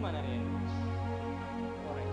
gimana nih? Korek.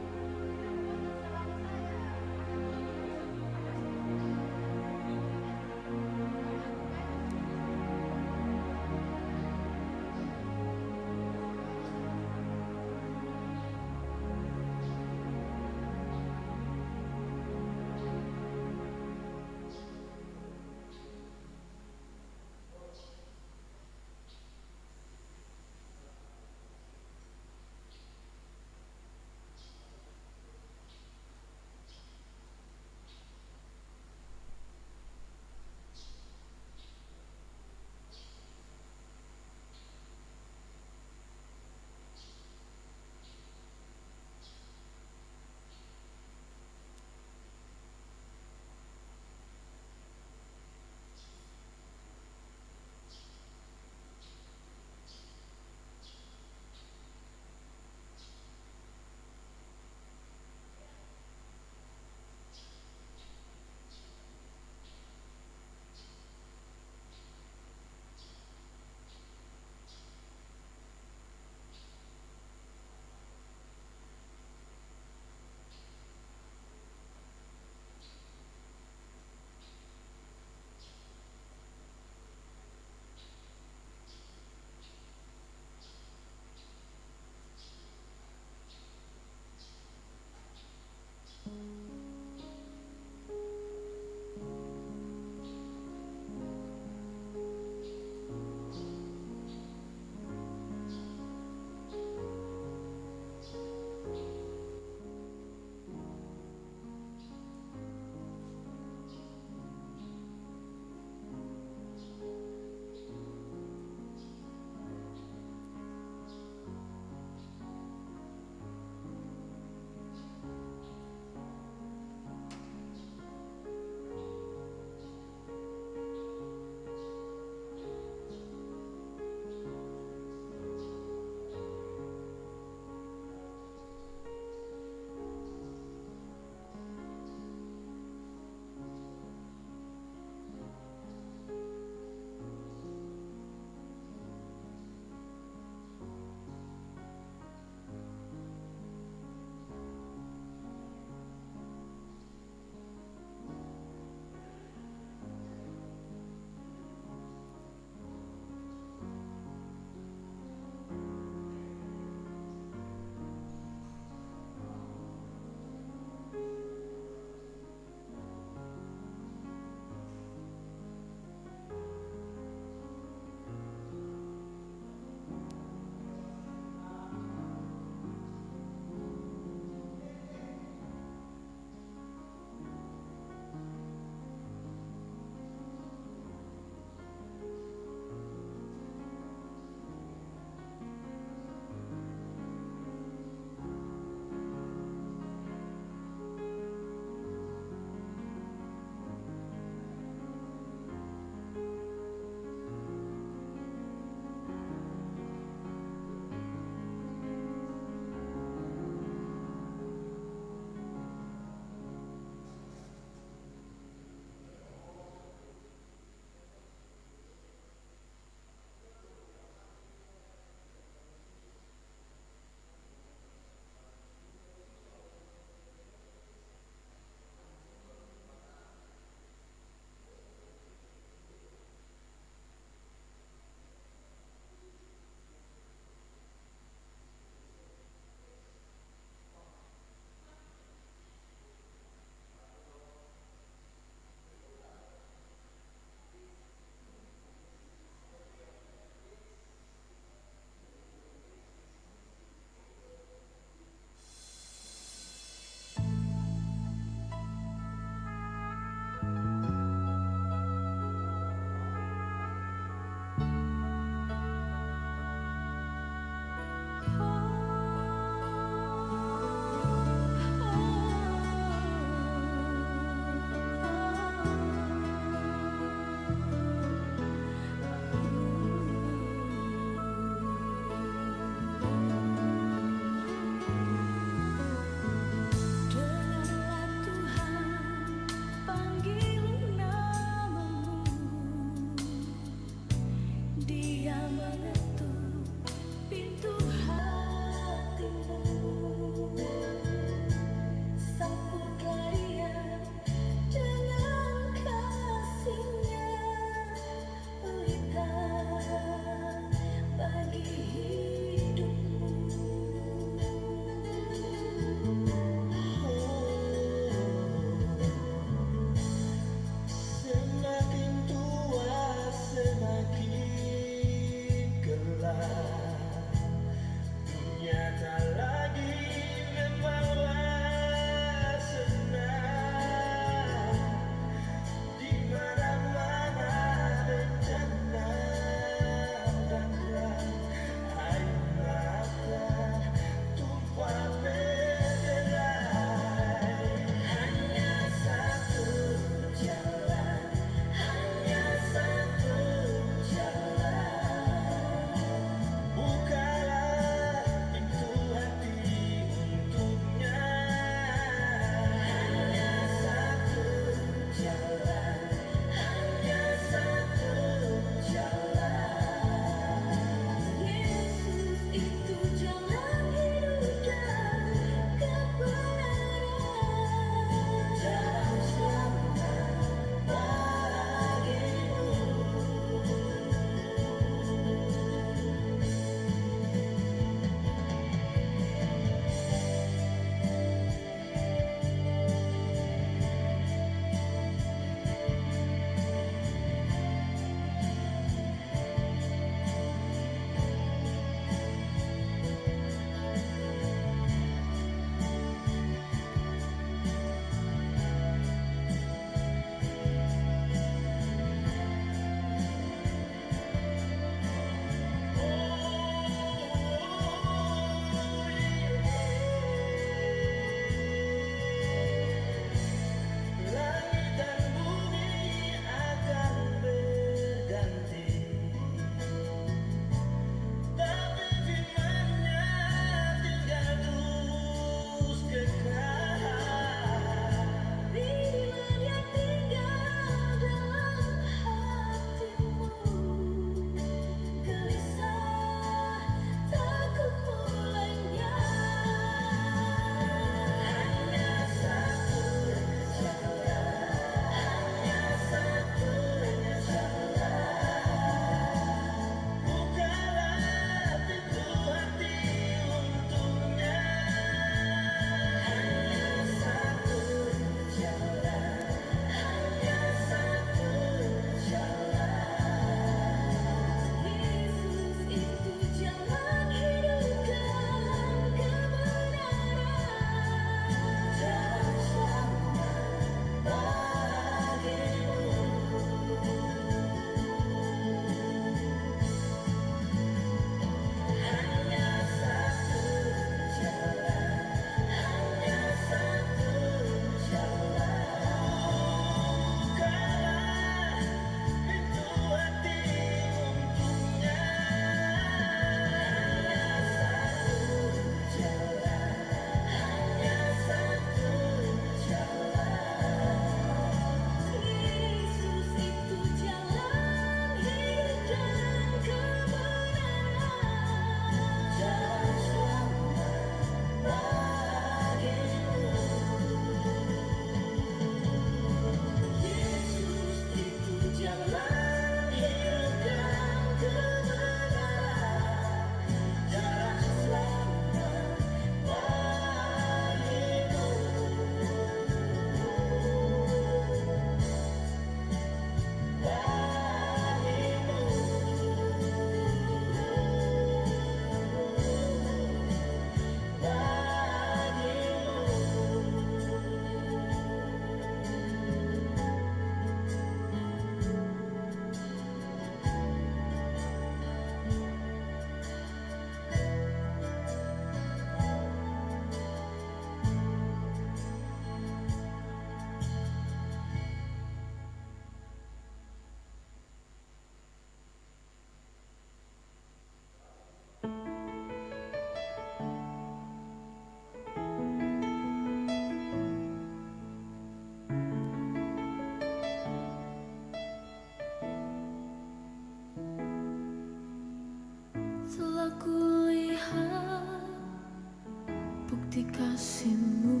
kasih-Mu,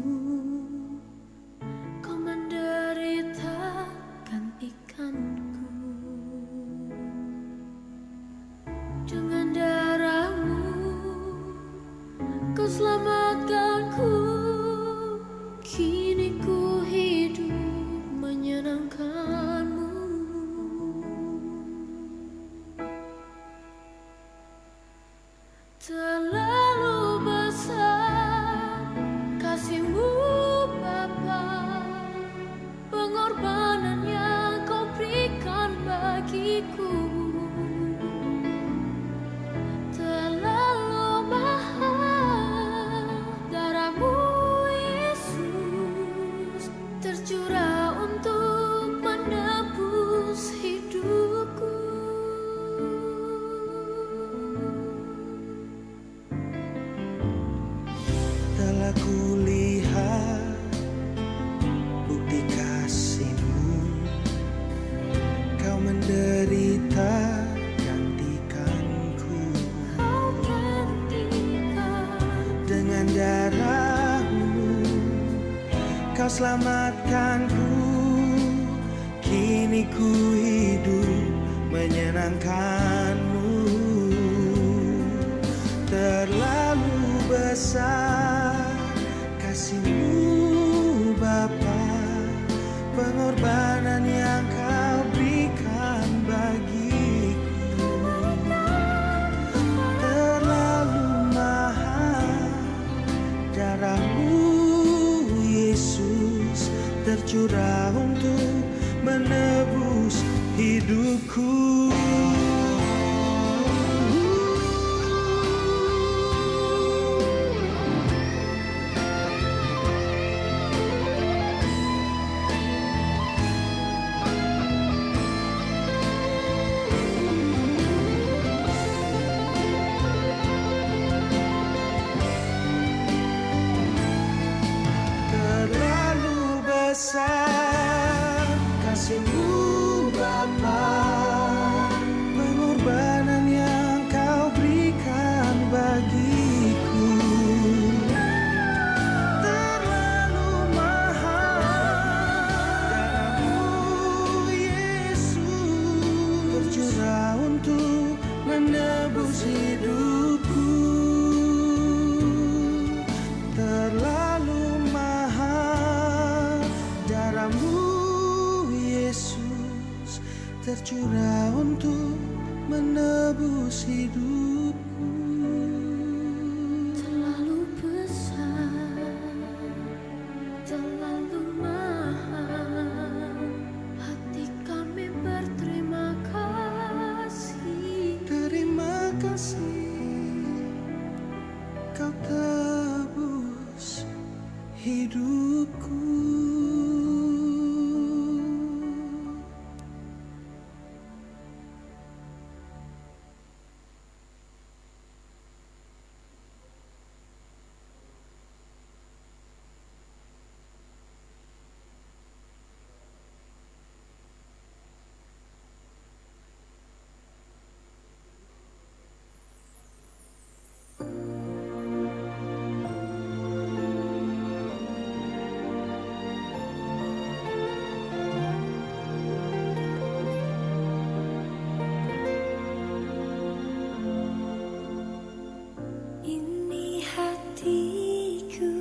Kau menderitakan ikanku. Dengan darah-Mu Kau selamatkanku. Kini ku hidup menyenangkan-Mu. Terlalu besar kasih-Mu Bapa, pengorbanan yang Kau berikan bagiku. Terlalu mahal darah-Mu Yesus, tercurah untuk menebus hidupku. Telah kulihat bukti kasih-Mu, Kau menderita gantikanku. Kau gantikan Dengan darah-Mu Kau selamatkanku. Kini ku hidup menyenangkan-Mu. Terlalu besar kasih-Mu Bapa, pengorbanan yang Kau berikan bagiku. Terlalu mahal darah-Mu Yesus, tercurah untuk menebus hidupku. Terlalu besar kasih-Mu Bapa, pengorbanan yang Kau berikan bagiku. Terlalu mahal darah-Mu Yesus, tercurah untuk menebus hidupku. Terlalu mahal darah-Mu Yesus, tercurah untuk menebus hidupku. terlalu besar, terlalu mahal. Hati kami berterima kasih. Terima kasih, Kau tebus hidupku. Ini hatiku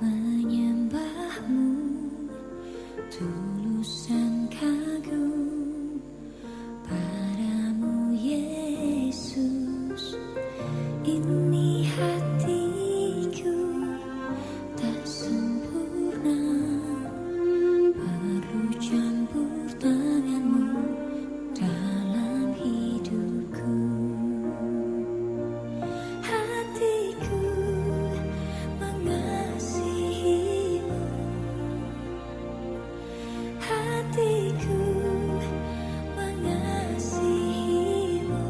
menyembah-Mu, tulus dan kagum padamu Yesus. Ini hatiku tak sempurna, perlu campur tangan-Mu dalam hidupku. Hatiku mengasihi-Mu, hatiku mengasihi-Mu,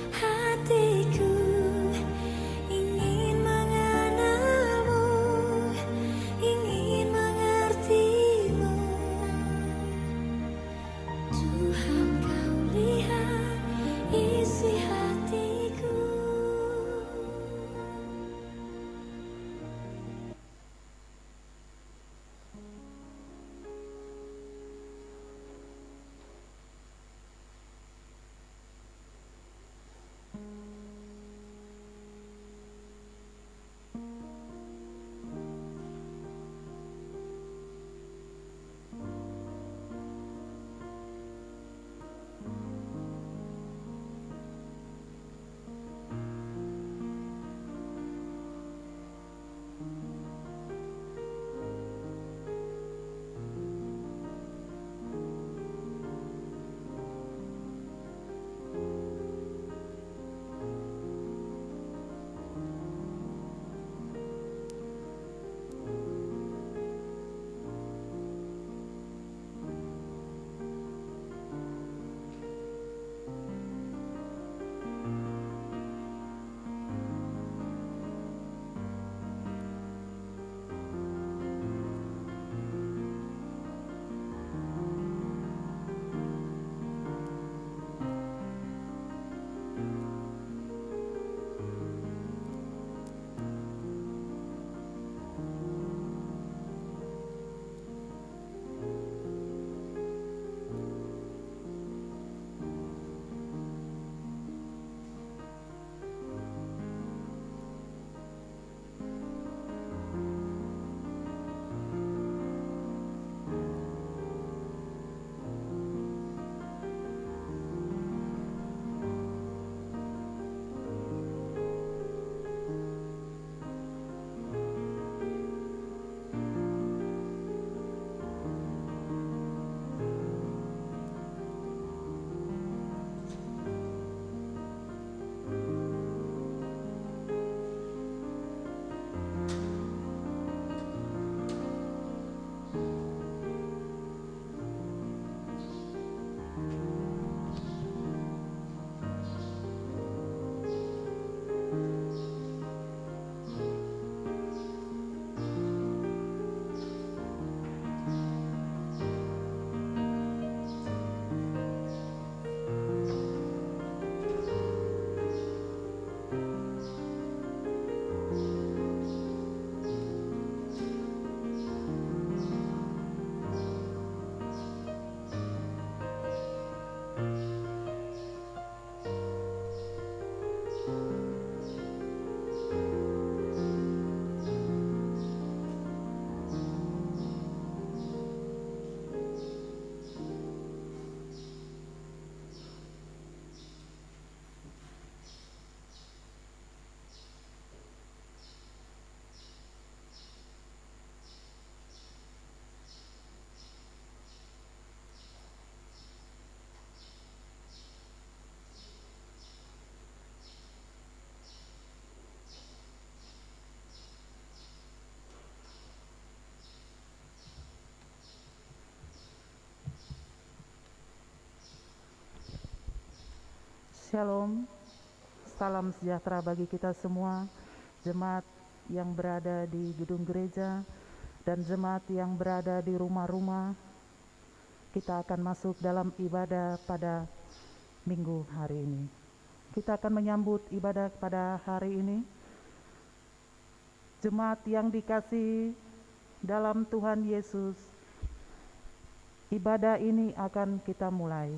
hatiku Shalom, salam sejahtera bagi kita semua, jemaat yang berada di gedung gereja dan jemaat yang berada di rumah-rumah. Kita akan masuk dalam ibadah pada minggu hari ini. Kita akan menyambut ibadah pada hari ini. Jemaat yang dikasihi dalam Tuhan Yesus, ibadah ini akan kita mulai.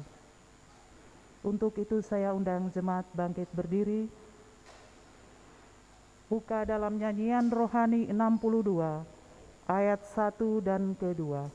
Untuk itu saya undang jemaat bangkit berdiri. Buka dalam nyanyian rohani 62 ayat 1 dan kedua.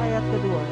Ayat kedua.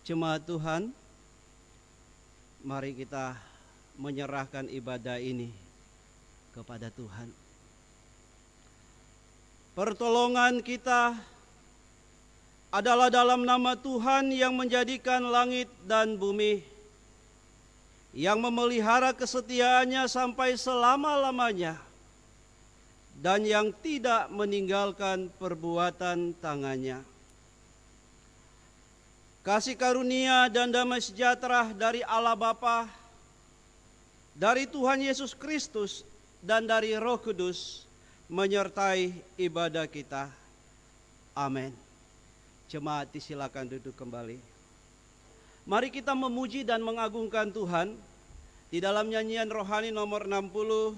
Jemaat Tuhan, mari kita menyerahkan ibadah ini kepada Tuhan. Pertolongan kita adalah dalam nama Tuhan yang menjadikan langit dan bumi, yang memelihara kesetiaannya sampai selama-lamanya, dan yang tidak meninggalkan perbuatan tangannya. Kasih karunia dan damai sejahtera dari Allah Bapa, dari Tuhan Yesus Kristus, dan dari Roh Kudus menyertai ibadah kita. Amin. Jemaat silakan duduk kembali. Mari kita memuji dan mengagungkan Tuhan di dalam nyanyian rohani nomor 60,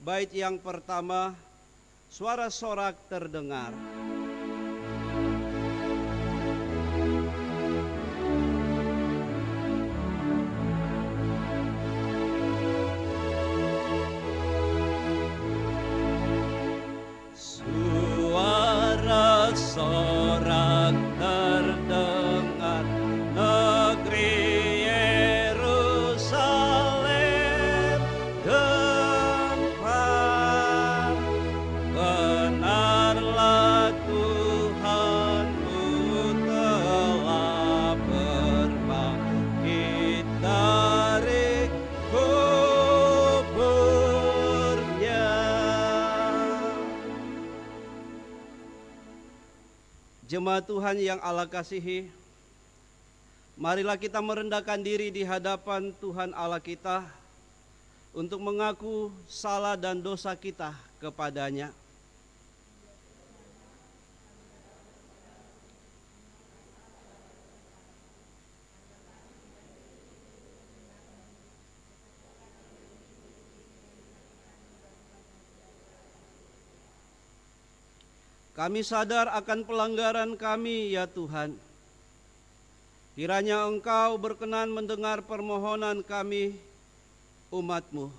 bait yang pertama, suara sorak terdengar. Sorak terdengar negeri Yerusalem gempar, benarlah Tuhanmu telah berbangkit dari kuburnya. Jemaat Tuhan yang Allah kasihi, marilah kita merendahkan diri di hadapan Tuhan Allah kita untuk mengaku salah dan dosa kita kepadanya. Kami sadar akan pelanggaran kami ya Tuhan. Kiranya Engkau berkenan mendengar permohonan kami, umat-Mu.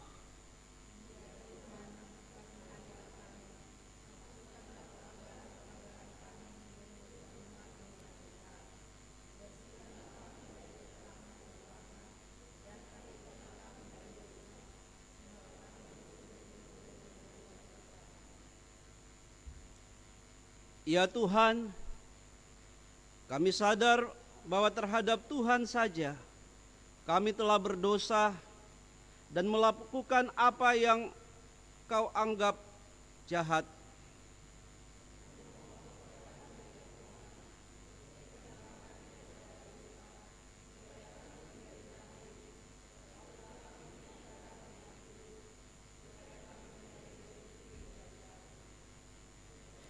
Ya Tuhan, kami sadar bahwa terhadap Tuhan saja kami telah berdosa dan melakukan apa yang Kau anggap jahat.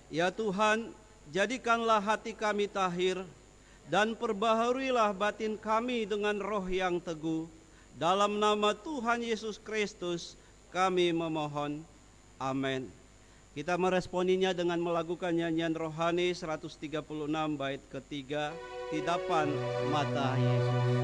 Ya Tuhan, jadikanlah hati kami tahir dan perbaharuilah batin kami dengan roh yang teguh. Dalam nama Tuhan Yesus Kristus kami memohon. Amin. Kita meresponinya dengan melakukan nyanyian rohani 136 bait ketiga, Tidapan Mata Yesus.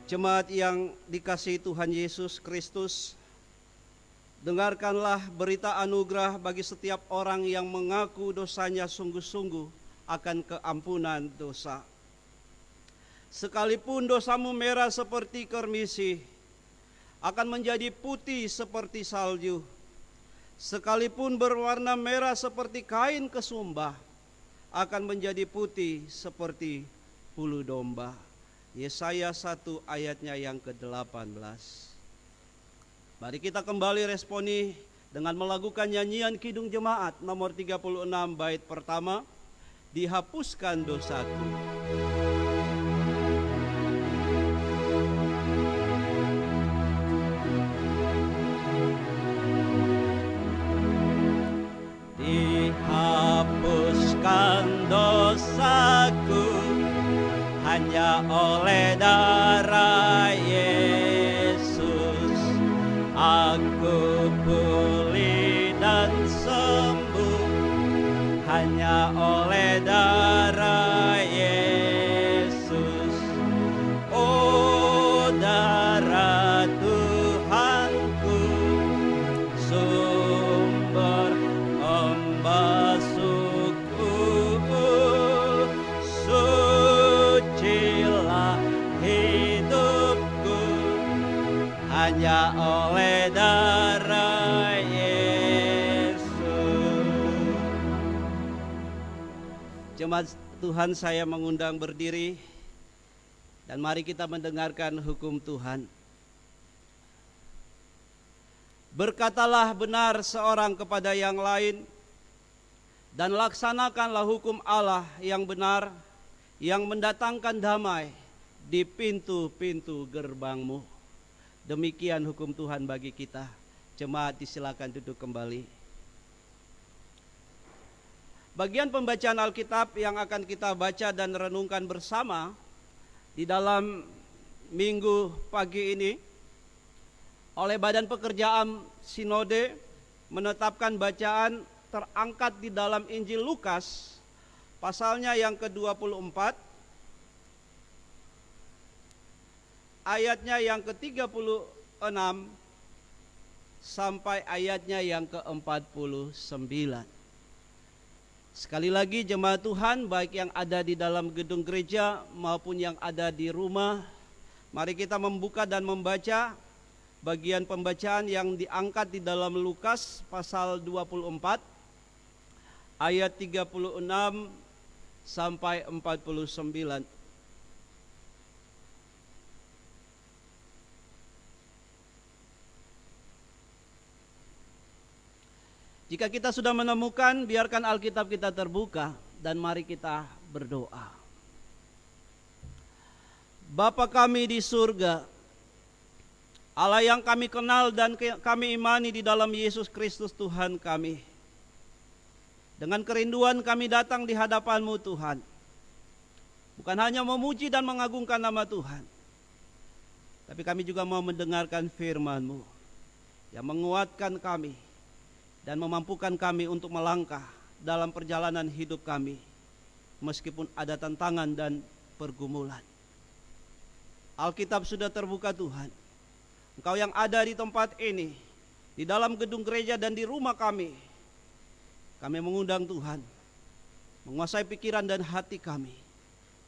Jemaat yang dikasihi Tuhan Yesus Kristus, dengarkanlah berita anugerah bagi setiap orang yang mengaku dosanya sungguh-sungguh akan keampunan dosa. Sekalipun dosamu merah seperti kermisi, akan menjadi putih seperti salju. Sekalipun berwarna merah seperti kain kesumbah, akan menjadi putih seperti bulu domba. Yesaya 1 ayatnya yang ke-18. Mari kita kembali responi dengan melakukan nyanyian Kidung Jemaat nomor 36 bait pertama, Dihapuskan Dosaku. Dihapuskan dosaku hanya oleh darah Yesus, aku pulih dan sembuh hanya oleh darah Yesus. Oh darah Tuhanku, sumber pembasuhku, sucilah hidupku hanya oleh darah Yesus. Jemaat Tuhan, saya mengundang berdiri dan mari kita mendengarkan hukum Tuhan. Berkatalah benar seorang kepada yang lain dan laksanakanlah hukum Allah yang benar, yang mendatangkan damai di pintu-pintu gerbangmu. Demikian hukum Tuhan bagi kita. Jemaat disilakan duduk kembali. Bagian pembacaan Alkitab yang akan kita baca dan renungkan bersama di dalam minggu pagi ini oleh Badan Pekerjaan Sinode menetapkan bacaan terangkat di dalam Injil Lukas pasalnya yang ke-24 ayatnya yang ke-36 sampai ayatnya yang ke-49. Sekali lagi jemaat Tuhan, baik yang ada di dalam gedung gereja maupun yang ada di rumah, mari kita membuka dan membaca bagian pembacaan yang diangkat di dalam Lukas pasal 24 ayat 36 sampai 49. Jika kita sudah menemukan, biarkan Alkitab kita terbuka dan mari kita berdoa. Bapa kami di surga, Allah yang kami kenal dan kami imani di dalam Yesus Kristus Tuhan kami. Dengan kerinduan kami datang di hadapan-Mu Tuhan. Bukan hanya memuji dan mengagungkan nama Tuhan, tapi kami juga mau mendengarkan firman-Mu yang menguatkan kami dan memampukan kami untuk melangkah dalam perjalanan hidup kami, meskipun ada tantangan dan pergumulan. Alkitab sudah terbuka Tuhan. Engkau yang ada di tempat ini, di dalam gedung gereja dan di rumah kami mengundang Tuhan, menguasai pikiran dan hati kami,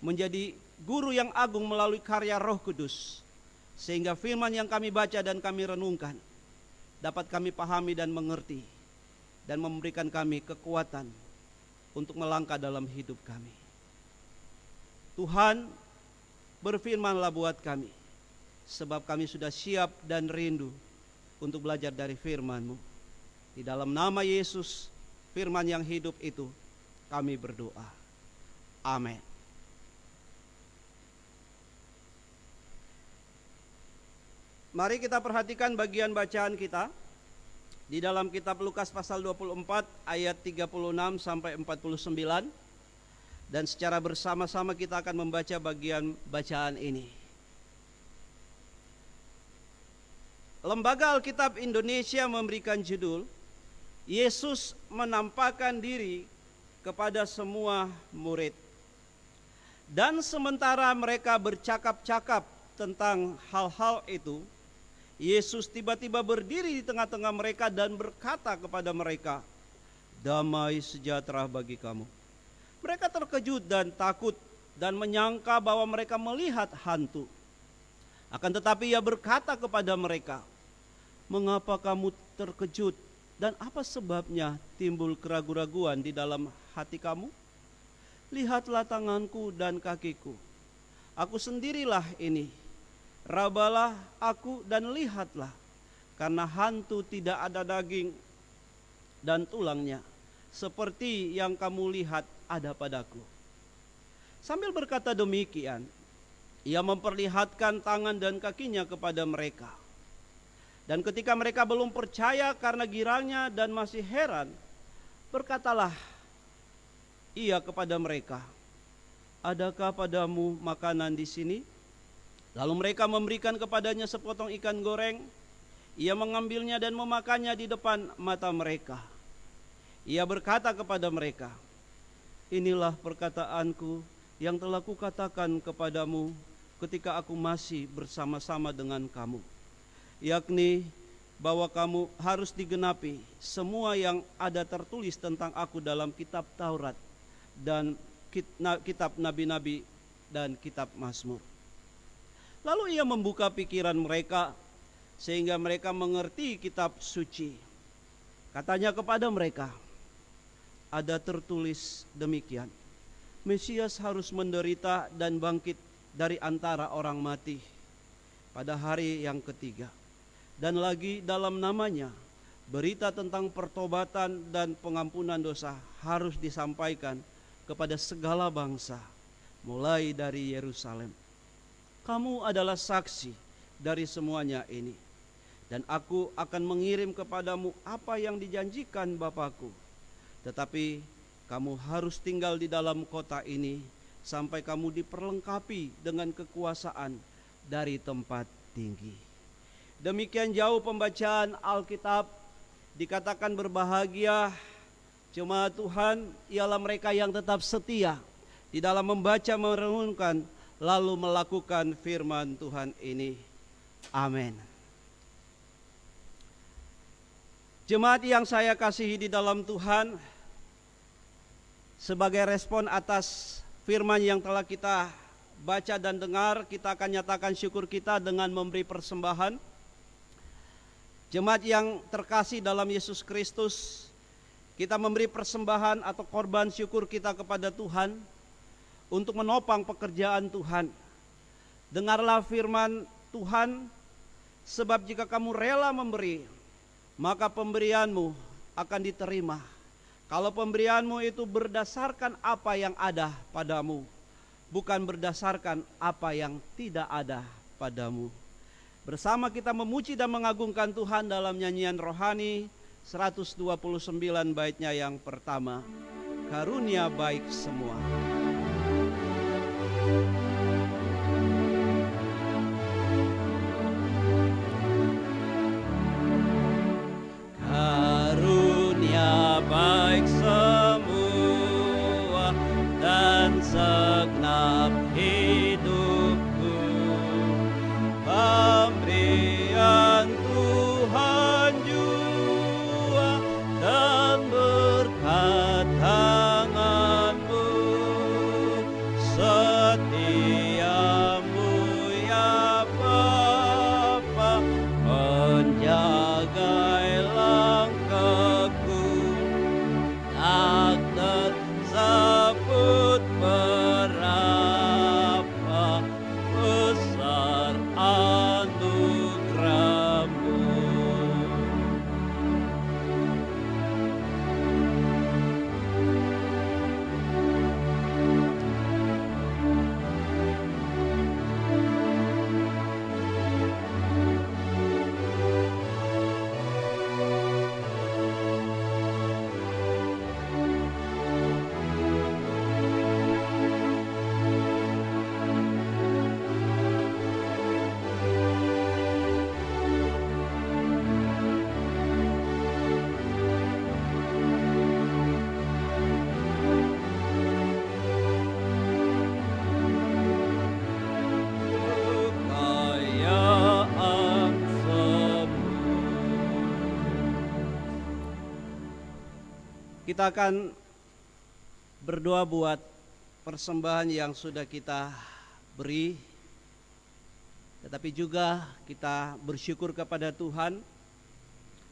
menjadi guru yang agung melalui karya Roh Kudus, sehingga firman yang kami baca dan kami renungkan dapat kami pahami dan mengerti, dan memberikan kami kekuatan untuk melangkah dalam hidup kami. Tuhan, berfirmanlah buat kami, sebab kami sudah siap dan rindu untuk belajar dari firman-Mu. Di dalam nama Yesus, firman yang hidup itu, kami berdoa. Amin. Mari kita perhatikan bagian bacaan kita di dalam kitab Lukas pasal 24 ayat 36 sampai 49. Dan secara bersama-sama kita akan membaca bagian bacaan ini. Lembaga Alkitab Indonesia memberikan judul, Yesus menampakkan diri kepada semua murid. Dan sementara mereka bercakap-cakap tentang hal-hal itu, Yesus tiba-tiba berdiri di tengah-tengah mereka dan berkata kepada mereka, "Damai sejahtera bagi kamu." Mereka terkejut dan takut dan menyangka bahwa mereka melihat hantu. Akan tetapi Ia berkata kepada mereka, "Mengapa kamu terkejut dan apa sebabnya timbul keraguan-raguan di dalam hati kamu? Lihatlah tanganku dan kakiku. Aku sendirilah ini. Rabalah aku dan lihatlah, karena hantu tidak ada daging dan tulangnya, seperti yang kamu lihat ada padaku." Sambil berkata demikian, Ia memperlihatkan tangan dan kakinya kepada mereka. Dan ketika mereka belum percaya karena girangnya dan masih heran, berkatalah Ia kepada mereka, "Adakah padamu makanan di sini?" Lalu mereka memberikan kepadanya sepotong ikan goreng. Ia mengambilnya dan memakannya di depan mata mereka. Ia berkata kepada mereka, "Inilah perkataanku yang telah kukatakan kepadamu ketika aku masih bersama-sama dengan kamu, yakni bahwa kamu harus digenapi semua yang ada tertulis tentang aku dalam kitab Taurat dan kitab nabi-nabi dan kitab Mazmur." Lalu Ia membuka pikiran mereka sehingga mereka mengerti kitab suci. Katanya kepada mereka, "Ada tertulis demikian, Mesias harus menderita dan bangkit dari antara orang mati pada hari yang ketiga. Dan lagi dalam namanya, berita tentang pertobatan dan pengampunan dosa harus disampaikan kepada segala bangsa, mulai dari Yerusalem. Kamu adalah saksi dari semuanya ini. Dan aku akan mengirim kepadamu apa yang dijanjikan Bapakku. Tetapi kamu harus tinggal di dalam kota ini sampai kamu diperlengkapi dengan kekuasaan dari tempat tinggi." Demikian jauh pembacaan Alkitab. Dikatakan berbahagia jemaat Tuhan ialah mereka yang tetap setia di dalam membaca, merenungkan, lalu melakukan firman Tuhan ini. Amin. Jemaat yang saya kasihi di dalam Tuhan, sebagai respon atas firman yang telah kita baca dan dengar, kita akan nyatakan syukur kita dengan memberi persembahan. Jemaat yang terkasih dalam Yesus Kristus, kita memberi persembahan atau korban syukur kita kepada Tuhan untuk menopang pekerjaan Tuhan. Dengarlah firman Tuhan, sebab jika kamu rela memberi, maka pemberianmu akan diterima. Kalau pemberianmu itu berdasarkan apa yang ada padamu, bukan berdasarkan apa yang tidak ada padamu. Bersama kita memuji dan mengagungkan Tuhan dalam nyanyian rohani 129 baitnya yang pertama, Karunia Baik Semua. Karunia baik semua dan segenap hidupku, pemberian Tuhan jua dan berkat tanganmu, setiamu ya Bapa, menjagai langkahku, tak tersebut berapa besar anugerahmu. Kekayaan semu. Kita akan berdoa buat persembahan yang sudah kita beri, tetapi juga kita bersyukur kepada Tuhan.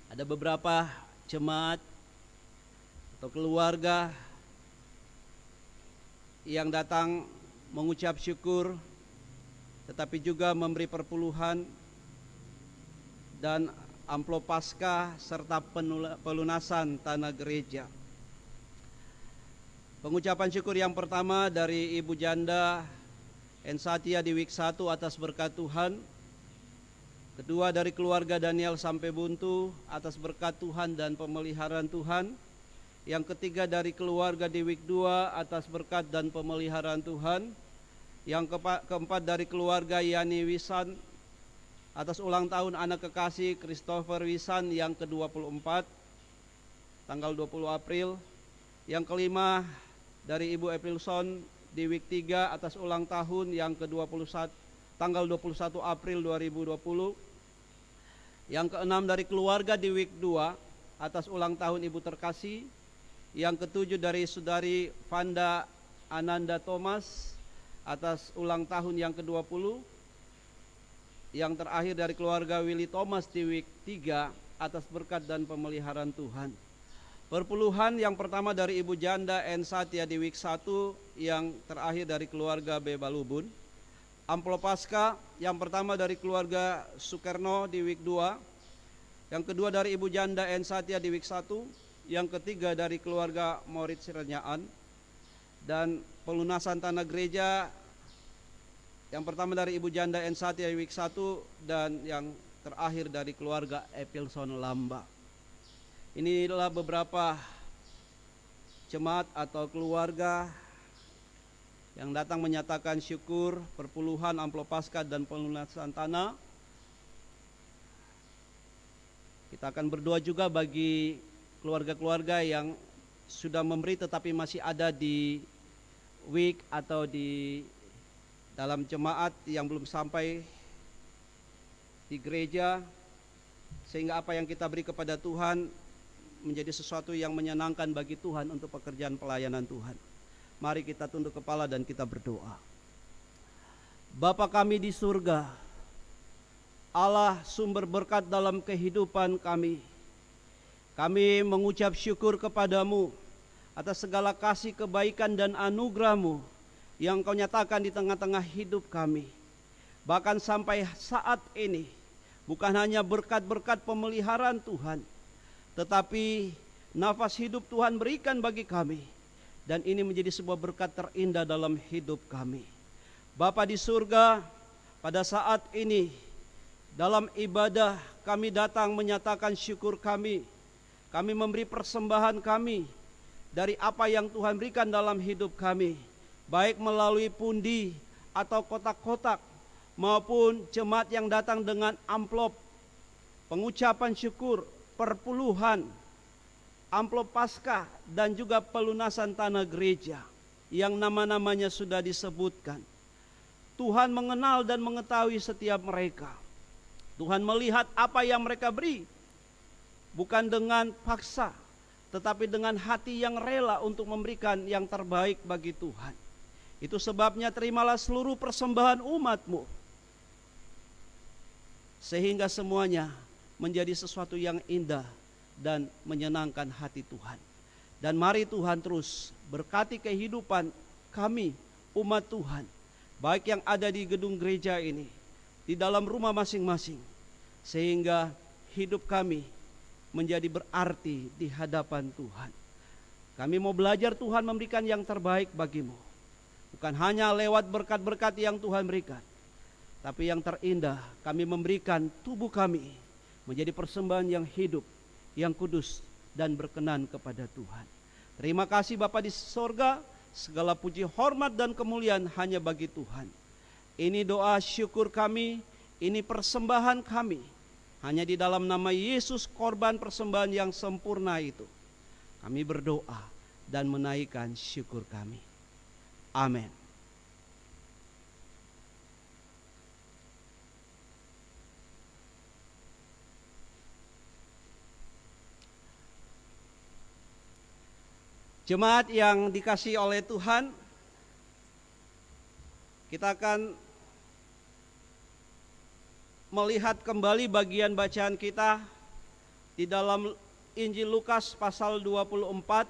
Ada beberapa jemaat atau keluarga yang datang mengucap syukur, tetapi juga memberi perpuluhan dan amplop Paskah serta pelunasan tanah gereja. Pengucapan syukur yang pertama dari Ibu Janda Ensatia di Week 1 atas berkat Tuhan. Kedua dari keluarga Daniel sampai Buntu atas berkat Tuhan dan pemeliharaan Tuhan. Yang ketiga dari keluarga di Week 2 atas berkat dan pemeliharaan Tuhan. Yang keempat dari keluarga Yani Wisan atas ulang tahun anak kekasih Christopher Wisan yang ke-24 tanggal 20 April. Yang kelima dari Ibu Epilson di Week 3 atas ulang tahun yang ke-21 tanggal 21 April 2020. Yang keenam dari keluarga di Week 2 atas ulang tahun Ibu terkasih. Yang ketujuh dari Saudari Vanda Ananda Thomas atas ulang tahun yang ke-20. Yang terakhir dari keluarga Willy Thomas di Week 3 atas berkat dan pemeliharaan Tuhan. Perpuluhan yang pertama dari Ibu Janda Ensatia di Week 1, yang terakhir dari keluarga Bebalubun. Amplop Paskah yang pertama dari keluarga Sukerno di Week 2, yang kedua dari Ibu Janda Ensatia di Week 1, yang ketiga dari keluarga Moritz Renyaan, dan pelunasan tanah gereja yang pertama dari Ibu Janda Ensatia di Week 1, dan yang terakhir dari keluarga Epilson Lamba. Inilah beberapa jemaat atau keluarga yang datang menyatakan syukur, perpuluhan, amplop Paskah dan pelunasan tanah. Kita akan berdoa juga bagi keluarga-keluarga yang sudah memberi tetapi masih ada di week atau di dalam jemaat yang belum sampai di gereja, sehingga apa yang kita beri kepada Tuhan menjadi sesuatu yang menyenangkan bagi Tuhan untuk pekerjaan pelayanan Tuhan. Mari kita tunduk kepala dan kita berdoa. Bapa kami di surga, Allah sumber berkat dalam kehidupan kami. Kami mengucap syukur kepadamu atas segala kasih, kebaikan, dan anugerah-Mu yang Kau nyatakan di tengah-tengah hidup kami. Bahkan sampai saat ini, bukan hanya berkat-berkat pemeliharaan Tuhan, tetapi nafas hidup Tuhan berikan bagi kami. Dan ini menjadi sebuah berkat terindah dalam hidup kami. Bapa di surga, pada saat ini, dalam ibadah kami datang menyatakan syukur kami. Kami memberi persembahan kami dari apa yang Tuhan berikan dalam hidup kami, baik melalui pundi atau kotak-kotak, maupun jemaat yang datang dengan amplop pengucapan syukur, perpuluhan, amplop Paskah, dan juga pelunasan tanah gereja yang nama-namanya sudah disebutkan. Tuhan mengenal dan mengetahui setiap mereka. Tuhan melihat apa yang mereka beri, bukan dengan paksa, tetapi dengan hati yang rela untuk memberikan yang terbaik bagi Tuhan. Itu sebabnya terimalah seluruh persembahan umat-Mu, sehingga semuanya menjadi sesuatu yang indah dan menyenangkan hati Tuhan. Dan mari Tuhan terus berkati kehidupan kami, umat Tuhan, baik yang ada di gedung gereja ini, di dalam rumah masing-masing, sehingga hidup kami menjadi berarti di hadapan Tuhan. Kami mau belajar Tuhan memberikan yang terbaik bagimu. Bukan hanya lewat berkat-berkat yang Tuhan berikan, tapi yang terindah, kami memberikan tubuh kami menjadi persembahan yang hidup, yang kudus, dan berkenan kepada Tuhan. Terima kasih Bapa di sorga, segala puji, hormat, dan kemuliaan hanya bagi Tuhan. Ini doa syukur kami, ini persembahan kami. Hanya di dalam nama Yesus, korban persembahan yang sempurna itu, kami berdoa dan menaikkan syukur kami. Amin. Jemaat yang dikasihi oleh Tuhan, kita akan melihat kembali bagian bacaan kita di dalam Injil Lukas pasal 24,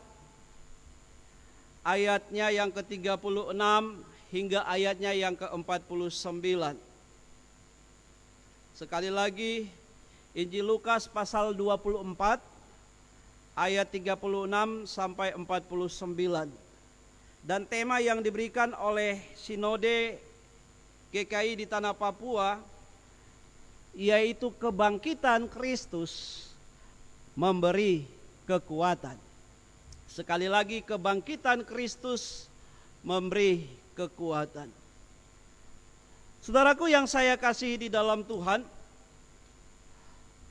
ayatnya yang ke-36 hingga ayatnya yang ke-49. Sekali lagi, Injil Lukas pasal 24, ayat 36 sampai 49. Dan tema yang diberikan oleh Sinode GKI di Tanah Papua, yaitu kebangkitan Kristus memberi kekuatan. Sekali lagi, kebangkitan Kristus memberi kekuatan. Saudaraku yang saya kasihi di dalam Tuhan,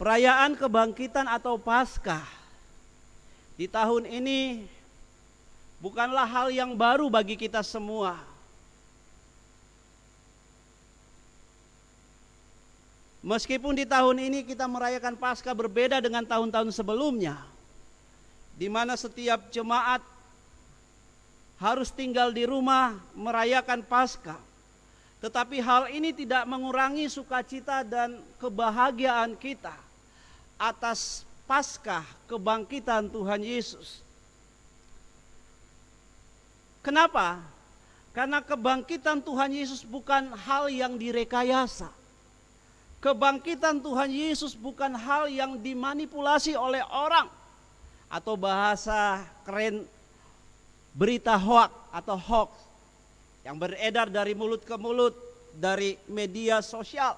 perayaan kebangkitan atau Paskah di tahun ini bukanlah hal yang baru bagi kita semua. Meskipun di tahun ini kita merayakan Paskah berbeda dengan tahun-tahun sebelumnya, di mana setiap jemaat harus tinggal di rumah merayakan Paskah. Tetapi hal ini tidak mengurangi sukacita dan kebahagiaan kita atas Paskah kebangkitan Tuhan Yesus. Kenapa? Karena kebangkitan Tuhan Yesus bukan hal yang direkayasa. Kebangkitan Tuhan Yesus bukan hal yang dimanipulasi oleh orang, atau bahasa keren berita hoak atau hoax yang beredar dari mulut ke mulut dari media sosial.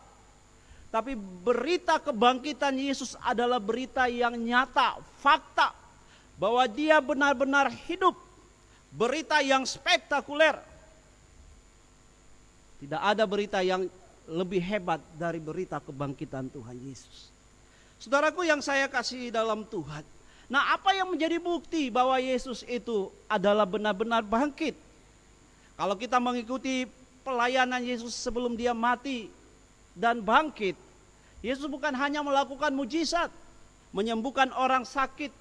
Tapi berita kebangkitan Yesus adalah berita yang nyata, fakta, bahwa Dia benar-benar hidup. Berita yang spektakuler. Tidak ada berita yang lebih hebat dari berita kebangkitan Tuhan Yesus. Saudaraku yang saya kasihi dalam Tuhan, nah apa yang menjadi bukti bahwa Yesus itu adalah benar-benar bangkit? Kalau kita mengikuti pelayanan Yesus sebelum Dia mati dan bangkit, Yesus bukan hanya melakukan mujizat, menyembuhkan orang sakit,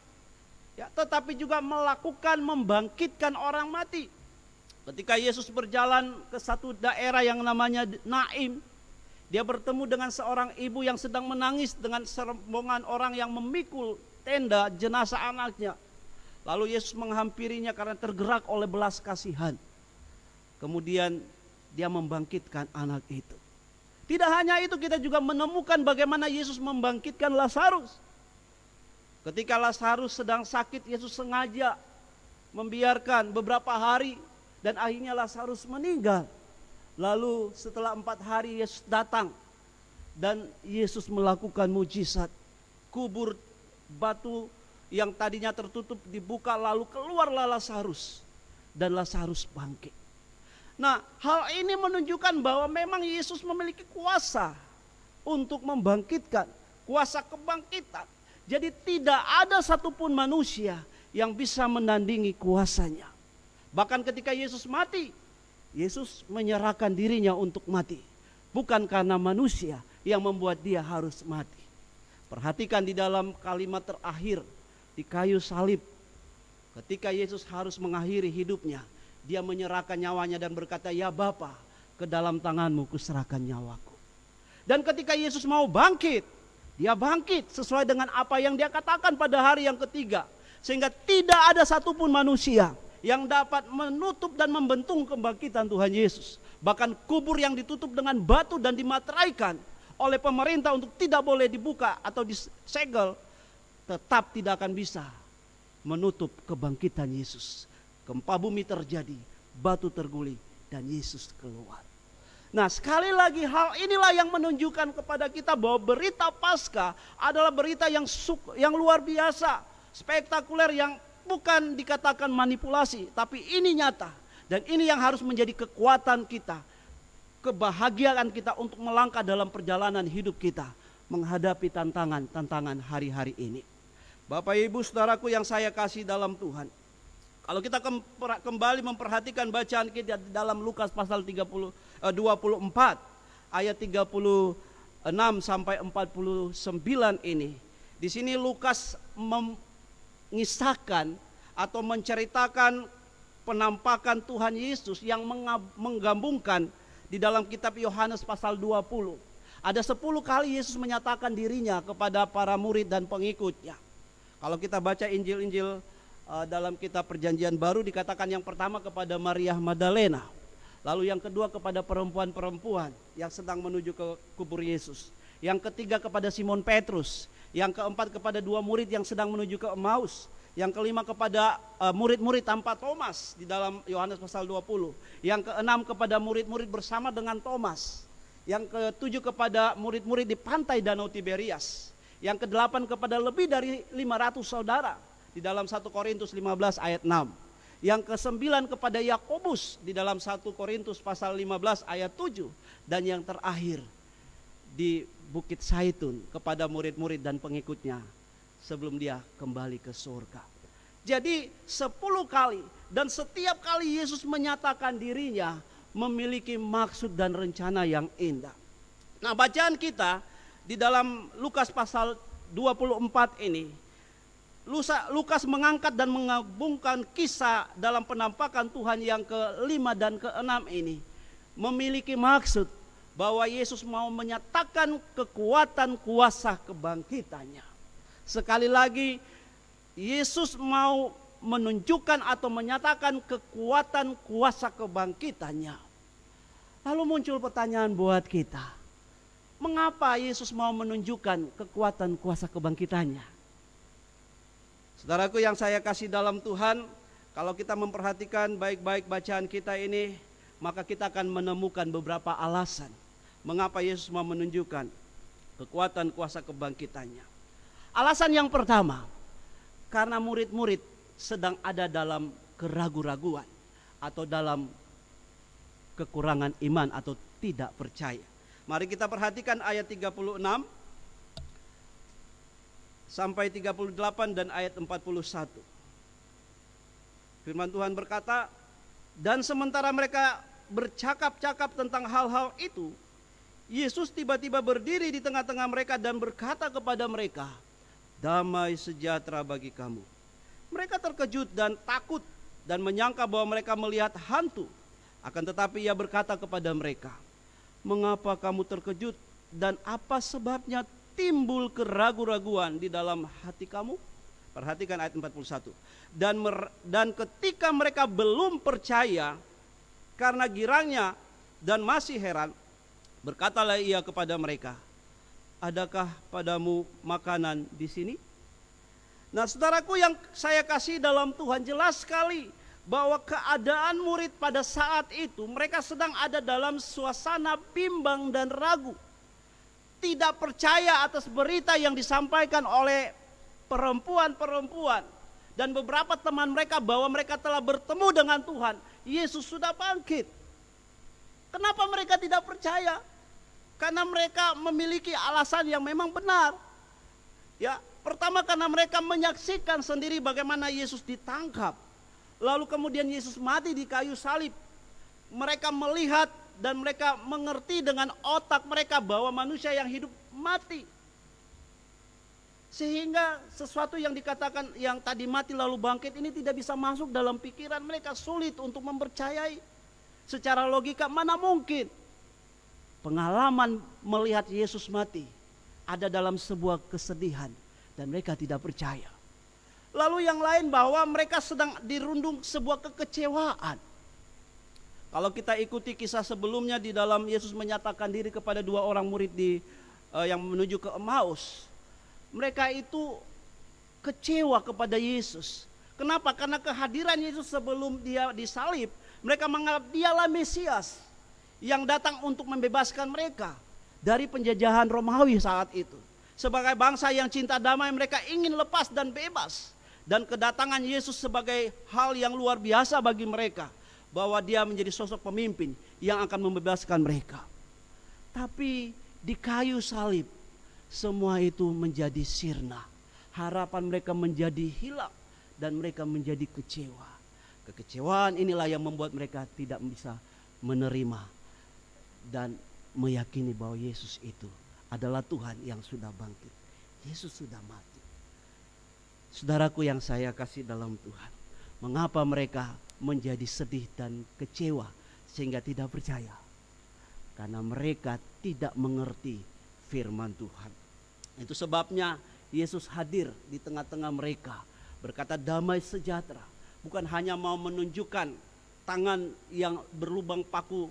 ya, tetapi juga melakukan membangkitkan orang mati. Ketika Yesus berjalan ke satu daerah yang namanya Naim, Dia bertemu dengan seorang ibu yang sedang menangis dengan serombongan orang yang memikul tenda jenazah anaknya. Lalu Yesus menghampirinya karena tergerak oleh belas kasihan. Kemudian dia membangkitkan anak itu. Tidak hanya itu, kita juga menemukan bagaimana Yesus membangkitkan Lazarus. Ketika Lazarus sedang sakit, Yesus sengaja membiarkan beberapa hari dan akhirnya Lazarus meninggal. Lalu setelah 4 hari Yesus datang dan Yesus melakukan mujizat. Kubur batu yang tadinya tertutup dibuka, lalu keluarlah Lazarus dan Lazarus bangkit. Nah, hal ini menunjukkan bahwa memang Yesus memiliki kuasa untuk membangkitkan, kuasa kebangkitan. Jadi tidak ada satupun manusia yang bisa menandingi kuasanya. Bahkan ketika Yesus mati, Yesus menyerahkan dirinya untuk mati. Bukan karena manusia yang membuat dia harus mati. Perhatikan di dalam kalimat terakhir di kayu salib. Ketika Yesus harus mengakhiri hidupnya, dia menyerahkan nyawanya dan berkata, "Ya Bapa, ke dalam tanganmu kuserahkan nyawaku." Dan ketika Yesus mau bangkit, dia bangkit sesuai dengan apa yang dia katakan pada hari yang ketiga. Sehingga tidak ada satupun manusia yang dapat menutup dan membentung kebangkitan Tuhan Yesus. Bahkan kubur yang ditutup dengan batu dan dimateraikan oleh pemerintah untuk tidak boleh dibuka atau disegel, tetap tidak akan bisa menutup kebangkitan Yesus. Gempa bumi terjadi, batu terguling, dan Yesus keluar. Nah, sekali lagi hal inilah yang menunjukkan kepada kita bahwa berita Paskah adalah berita yang luar biasa, spektakuler, yang bukan dikatakan manipulasi, tapi ini nyata. Dan ini yang harus menjadi kekuatan kita, kebahagiaan kita untuk melangkah dalam perjalanan hidup kita, menghadapi tantangan hari-hari ini. Bapak Ibu Saudaraku yang saya kasih dalam Tuhan, kalau kita kembali memperhatikan bacaan kita di dalam Lukas pasal 24 ayat 36 sampai 49 ini. Di sini Lukas mengisahkan atau menceritakan penampakan Tuhan Yesus yang menggabungkan di dalam kitab Yohanes pasal 20. Ada 10 kali Yesus menyatakan dirinya kepada para murid dan pengikutnya. Kalau kita baca Injil-Injil dalam kitab Perjanjian Baru, dikatakan yang pertama kepada Maria Magdalena, lalu yang kedua kepada perempuan-perempuan yang sedang menuju ke kubur Yesus, yang ketiga kepada Simon Petrus, yang keempat kepada 2 murid yang sedang menuju ke Emmaus, yang kelima kepada murid-murid tanpa Thomas di dalam Yohanes pasal 20, yang keenam kepada murid-murid bersama dengan Thomas, yang ketujuh kepada murid-murid di pantai Danau Tiberias, yang kedelapan kepada lebih dari 500 saudara di dalam 1 Korintus 15 ayat 6, yang kesembilan kepada Yakobus di dalam 1 Korintus pasal 15 ayat 7, dan yang terakhir di Bukit Zaitun kepada murid-murid dan pengikutnya sebelum dia kembali ke surga. Jadi 10 kali, dan setiap kali Yesus menyatakan dirinya memiliki maksud dan rencana yang indah. Nah, bacaan kita di dalam Lukas pasal 24 ini, Lukas mengangkat dan menggabungkan kisah dalam penampakan Tuhan yang ke-5 dan ke-6 ini, memiliki maksud bahwa Yesus mau menyatakan kekuatan kuasa kebangkitannya. Sekali lagi, Yesus mau menunjukkan atau menyatakan kekuatan kuasa kebangkitannya. Lalu muncul pertanyaan buat kita, mengapa Yesus mau menunjukkan kekuatan kuasa kebangkitannya? Saudaraku yang saya kasih dalam Tuhan, kalau kita memperhatikan baik-baik bacaan kita ini, maka kita akan menemukan beberapa alasan mengapa Yesus mau menunjukkan kekuatan kuasa kebangkitannya. Alasan yang pertama, karena murid-murid sedang ada dalam keraguan-raguan atau dalam kekurangan iman atau tidak percaya. Mari kita perhatikan ayat 36 sampai 38 dan ayat 41. Firman Tuhan berkata, dan sementara mereka bercakap-cakap tentang hal-hal itu, Yesus tiba-tiba berdiri di tengah-tengah mereka dan berkata kepada mereka, damai sejahtera bagi kamu. Mereka terkejut dan takut dan menyangka bahwa mereka melihat hantu. Akan tetapi ia berkata kepada mereka, mengapa kamu terkejut dan apa sebabnya timbul keraguan-raguan di dalam hati kamu? Perhatikan ayat 41. Dan ketika mereka belum percaya karena girangnya dan masih heran, berkatalah ia kepada mereka, adakah padamu makanan di sini? Nah, saudaraku yang saya kasih dalam Tuhan, jelas sekali bahwa keadaan murid pada saat itu mereka sedang ada dalam suasana bimbang dan ragu. Tidak percaya atas berita yang disampaikan oleh perempuan-perempuan dan beberapa teman mereka bahwa mereka telah bertemu dengan Tuhan. Yesus sudah bangkit. Kenapa mereka tidak percaya? Karena mereka memiliki alasan yang memang benar. Ya, pertama karena mereka menyaksikan sendiri bagaimana Yesus ditangkap. Lalu kemudian Yesus mati di kayu salib. Mereka melihat dan mereka mengerti dengan otak mereka bahwa manusia yang hidup mati. Sehingga sesuatu yang dikatakan yang tadi mati lalu bangkit ini tidak bisa masuk dalam pikiran mereka, sulit untuk mempercayai. Secara logika mana mungkin. Pengalaman melihat Yesus mati ada dalam sebuah kesedihan dan mereka tidak percaya. Lalu yang lain bahwa mereka sedang dirundung sebuah kekecewaan. Kalau kita ikuti kisah sebelumnya di dalam Yesus menyatakan diri kepada dua orang murid yang menuju ke Emmaus. Mereka itu kecewa kepada Yesus. Kenapa? Karena kehadiran Yesus sebelum dia disalib, mereka menganggap dialah Mesias yang datang untuk membebaskan mereka dari penjajahan Romawi saat itu. Sebagai bangsa yang cinta damai, mereka ingin lepas dan bebas. Dan kedatangan Yesus sebagai hal yang luar biasa bagi mereka, bahwa dia menjadi sosok pemimpin yang akan membebaskan mereka. Tapi di kayu salib semua itu menjadi sirna. Harapan mereka menjadi hilang dan mereka menjadi kecewa. Kekecewaan inilah yang membuat mereka tidak bisa menerima dan meyakini bahwa Yesus itu adalah Tuhan yang sudah bangkit. Yesus sudah mati. Saudaraku yang saya kasih dalam Tuhan, mengapa mereka menjadi sedih dan kecewa sehingga tidak percaya? Karena mereka tidak mengerti firman Tuhan. Itu sebabnya Yesus hadir di tengah-tengah mereka, berkata damai sejahtera. Bukan hanya mau menunjukkan tangan yang berlubang paku,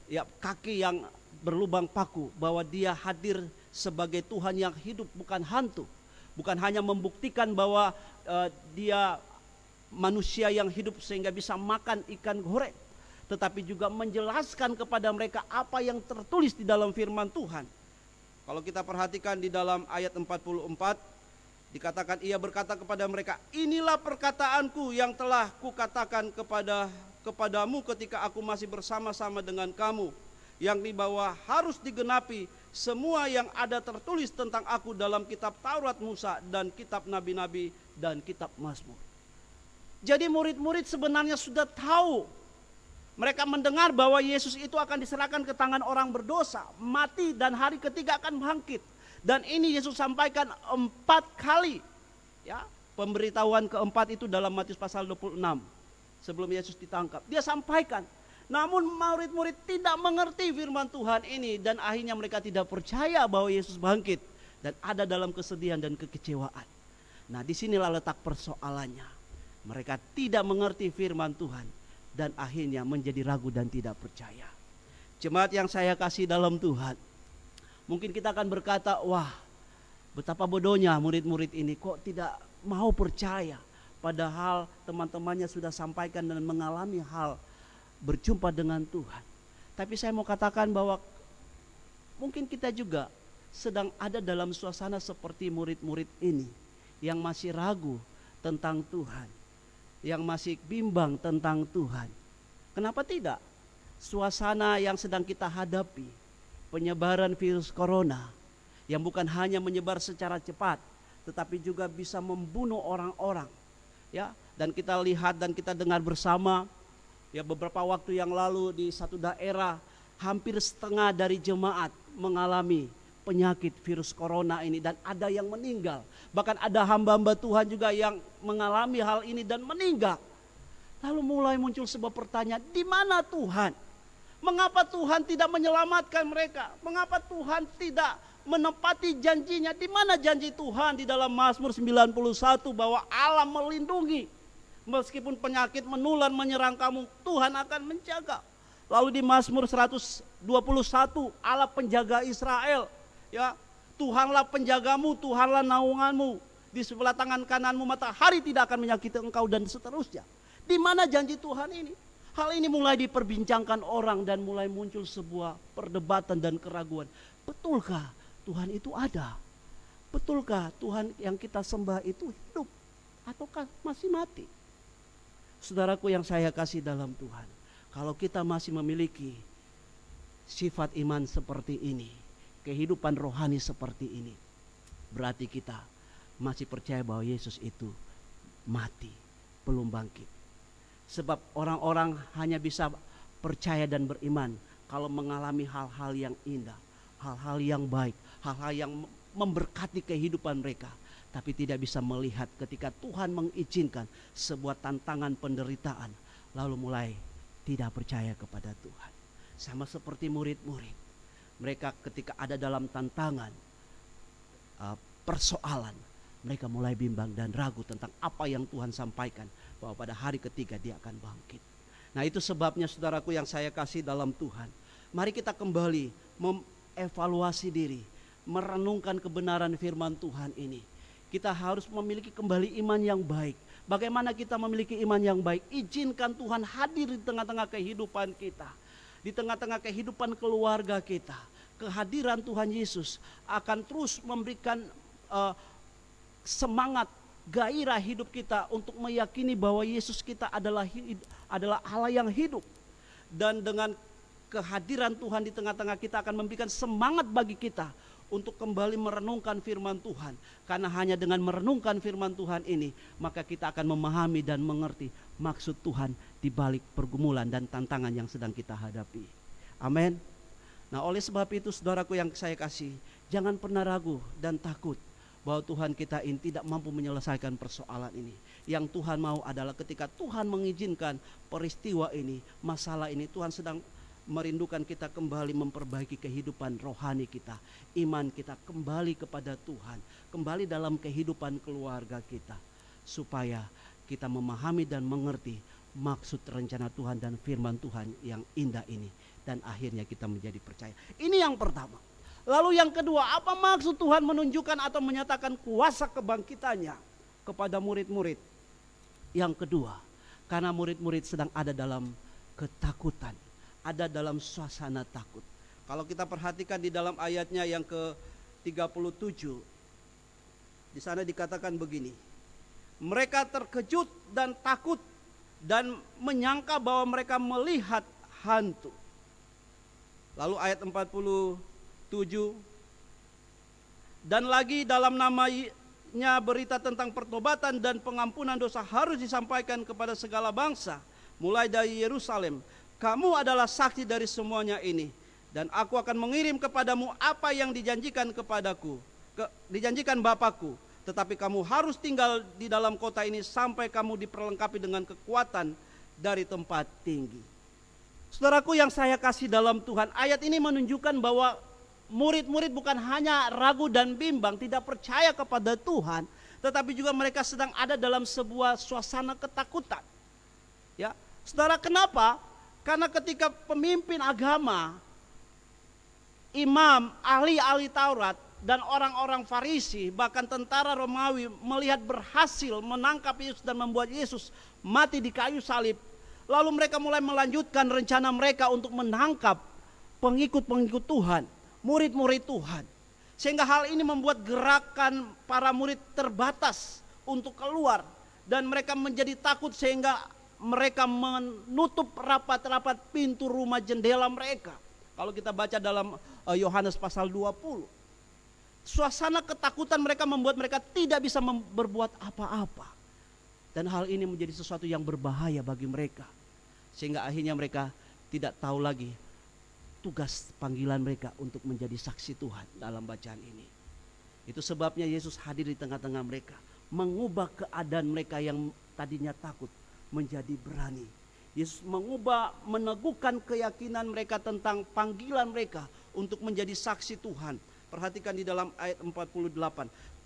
ya kaki yang berlubang paku, bahwa dia hadir sebagai Tuhan yang hidup, bukan hantu. Bukan hanya membuktikan bahwa dia manusia yang hidup sehingga bisa makan ikan goreng, tetapi juga menjelaskan kepada mereka apa yang tertulis di dalam firman Tuhan. Kalau kita perhatikan di dalam ayat 44, dikatakan ia berkata kepada mereka, inilah perkataanku yang telah kukatakan kepadamu ketika aku masih bersama-sama dengan kamu, yakni bahwa harus digenapi semua yang ada tertulis tentang aku dalam kitab Taurat Musa dan kitab nabi-nabi dan kitab Mazmur. Jadi murid-murid sebenarnya sudah tahu. Mereka mendengar bahwa Yesus itu akan diserahkan ke tangan orang berdosa, mati dan hari ketiga akan bangkit. Dan ini Yesus sampaikan 4 kali. Ya, pemberitahuan keempat itu dalam Matius pasal 26. Sebelum Yesus ditangkap, dia sampaikan. Namun murid-murid tidak mengerti firman Tuhan ini dan akhirnya mereka tidak percaya bahwa Yesus bangkit dan ada dalam kesedihan dan kekecewaan. Nah, disinilah letak persoalannya. Mereka tidak mengerti firman Tuhan dan akhirnya menjadi ragu dan tidak percaya. Jemaat yang saya kasih dalam Tuhan, mungkin kita akan berkata, wah, betapa bodohnya murid-murid ini kok tidak mau percaya, padahal teman-temannya sudah sampaikan dan mengalami hal berjumpa dengan Tuhan. Tapi saya mau katakan bahwa mungkin kita juga sedang ada dalam suasana seperti murid-murid ini yang masih ragu tentang Tuhan, yang masih bimbang tentang Tuhan. Kenapa tidak? Suasana yang sedang kita hadapi, penyebaran virus corona yang bukan hanya menyebar secara cepat, tetapi juga bisa membunuh orang-orang. Ya, dan kita lihat dan kita dengar bersama, ya beberapa waktu yang lalu di satu daerah hampir setengah dari jemaat mengalami penyakit virus corona ini dan ada yang meninggal. Bahkan ada hamba-hamba Tuhan juga yang mengalami hal ini dan meninggal. Lalu mulai muncul sebuah pertanyaan, di mana Tuhan? Mengapa Tuhan tidak menyelamatkan mereka? Mengapa Tuhan tidak menepati janjinya? Di mana janji Tuhan di dalam Mazmur 91 bahwa Allah melindungi? Meskipun penyakit menular menyerang kamu, Tuhan akan menjaga. Lalu di Mazmur 121 Allah penjaga Israel, ya. Tuhanlah penjagamu, Tuhanlah naunganmu. Di sebelah tangan kananmu matahari tidak akan menyakiti engkau, dan seterusnya. Di mana janji Tuhan ini? Hal ini mulai diperbincangkan orang dan mulai muncul sebuah perdebatan dan keraguan. Betulkah Tuhan itu ada? Betulkah Tuhan yang kita sembah itu hidup ataukah masih mati? Saudaraku yang saya kasih dalam Tuhan, kalau kita masih memiliki sifat iman seperti ini, kehidupan rohani seperti ini, berarti kita masih percaya bahwa Yesus itu mati, belum bangkit. Sebab orang-orang hanya bisa percaya dan beriman kalau mengalami hal-hal yang indah, hal-hal yang baik, hal-hal yang memberkati kehidupan mereka. Tapi tidak bisa melihat ketika Tuhan mengizinkan sebuah tantangan penderitaan, lalu mulai tidak percaya kepada Tuhan. Sama seperti murid-murid, mereka ketika ada dalam tantangan, persoalan, mereka mulai bimbang dan ragu tentang apa yang Tuhan sampaikan, bahwa pada hari ketiga dia akan bangkit. Nah, itu sebabnya saudaraku yang saya kasih dalam Tuhan, mari kita kembali mengevaluasi diri, merenungkan kebenaran firman Tuhan ini. Kita harus memiliki kembali iman yang baik. Bagaimana kita memiliki iman yang baik? Izinkan Tuhan hadir di tengah-tengah kehidupan kita, di tengah-tengah kehidupan keluarga kita. Kehadiran Tuhan Yesus akan terus memberikan semangat, gairah hidup kita untuk meyakini bahwa Yesus kita adalah Allah yang hidup. Dan dengan kehadiran Tuhan di tengah-tengah kita akan memberikan semangat bagi kita untuk kembali merenungkan firman Tuhan. Karena hanya dengan merenungkan firman Tuhan ini, maka kita akan memahami dan mengerti maksud Tuhan di balik pergumulan dan tantangan yang sedang kita hadapi. Amin. Nah, oleh sebab itu saudaraku yang saya kasih, jangan pernah ragu dan takut bahwa Tuhan kita ini tidak mampu menyelesaikan persoalan ini. Yang Tuhan mau adalah ketika Tuhan mengizinkan peristiwa ini, masalah ini, Tuhan sedang merindukan kita kembali memperbaiki kehidupan rohani kita, iman kita kembali kepada Tuhan, kembali dalam kehidupan keluarga kita, supaya kita memahami dan mengerti maksud rencana Tuhan dan firman Tuhan yang indah ini, dan akhirnya kita menjadi percaya. Ini yang pertama. Lalu yang kedua, apa maksud Tuhan menunjukkan atau menyatakan kuasa kebangkitannya kepada murid-murid? Yang kedua, karena murid-murid sedang ada dalam ketakutan, ada dalam suasana takut. Kalau kita perhatikan di dalam ayatnya yang ke-37, di sana dikatakan begini. Mereka terkejut dan takut dan menyangka bahwa mereka melihat hantu. Lalu ayat 47, dan lagi dalam namanya berita tentang pertobatan dan pengampunan dosa harus disampaikan kepada segala bangsa, mulai dari Yerusalem. Kamu adalah saksi dari semuanya ini, dan aku akan mengirim kepadamu apa yang dijanjikan kepadaku, dijanjikan Bapakku. Tetapi kamu harus tinggal di dalam kota ini sampai kamu diperlengkapi dengan kekuatan dari tempat tinggi. Saudaraku yang saya kasih dalam Tuhan, ayat ini menunjukkan bahwa murid-murid bukan hanya ragu dan bimbang, tidak percaya kepada Tuhan, tetapi juga mereka sedang ada dalam sebuah suasana ketakutan. Ya, saudara, kenapa? Karena ketika pemimpin agama, imam, ahli-ahli Taurat, dan orang-orang Farisi, bahkan tentara Romawi melihat berhasil menangkap Yesus dan membuat Yesus mati di kayu salib, lalu mereka mulai melanjutkan rencana mereka untuk menangkap pengikut-pengikut Tuhan, murid-murid Tuhan. Sehingga hal ini membuat gerakan para murid terbatas untuk keluar, dan mereka menjadi takut sehingga mereka menutup rapat-rapat pintu rumah jendela mereka. Kalau kita baca dalam Yohanes pasal 20, suasana ketakutan mereka membuat mereka tidak bisa berbuat apa-apa. Dan hal ini menjadi sesuatu yang berbahaya bagi mereka, sehingga akhirnya mereka tidak tahu lagi tugas panggilan mereka untuk menjadi saksi Tuhan dalam bacaan ini. Itu sebabnya Yesus hadir di tengah-tengah mereka, mengubah keadaan mereka yang tadinya takut menjadi berani, Yesus mengubah, meneguhkan keyakinan mereka tentang panggilan mereka untuk menjadi saksi Tuhan. Perhatikan di dalam ayat 48.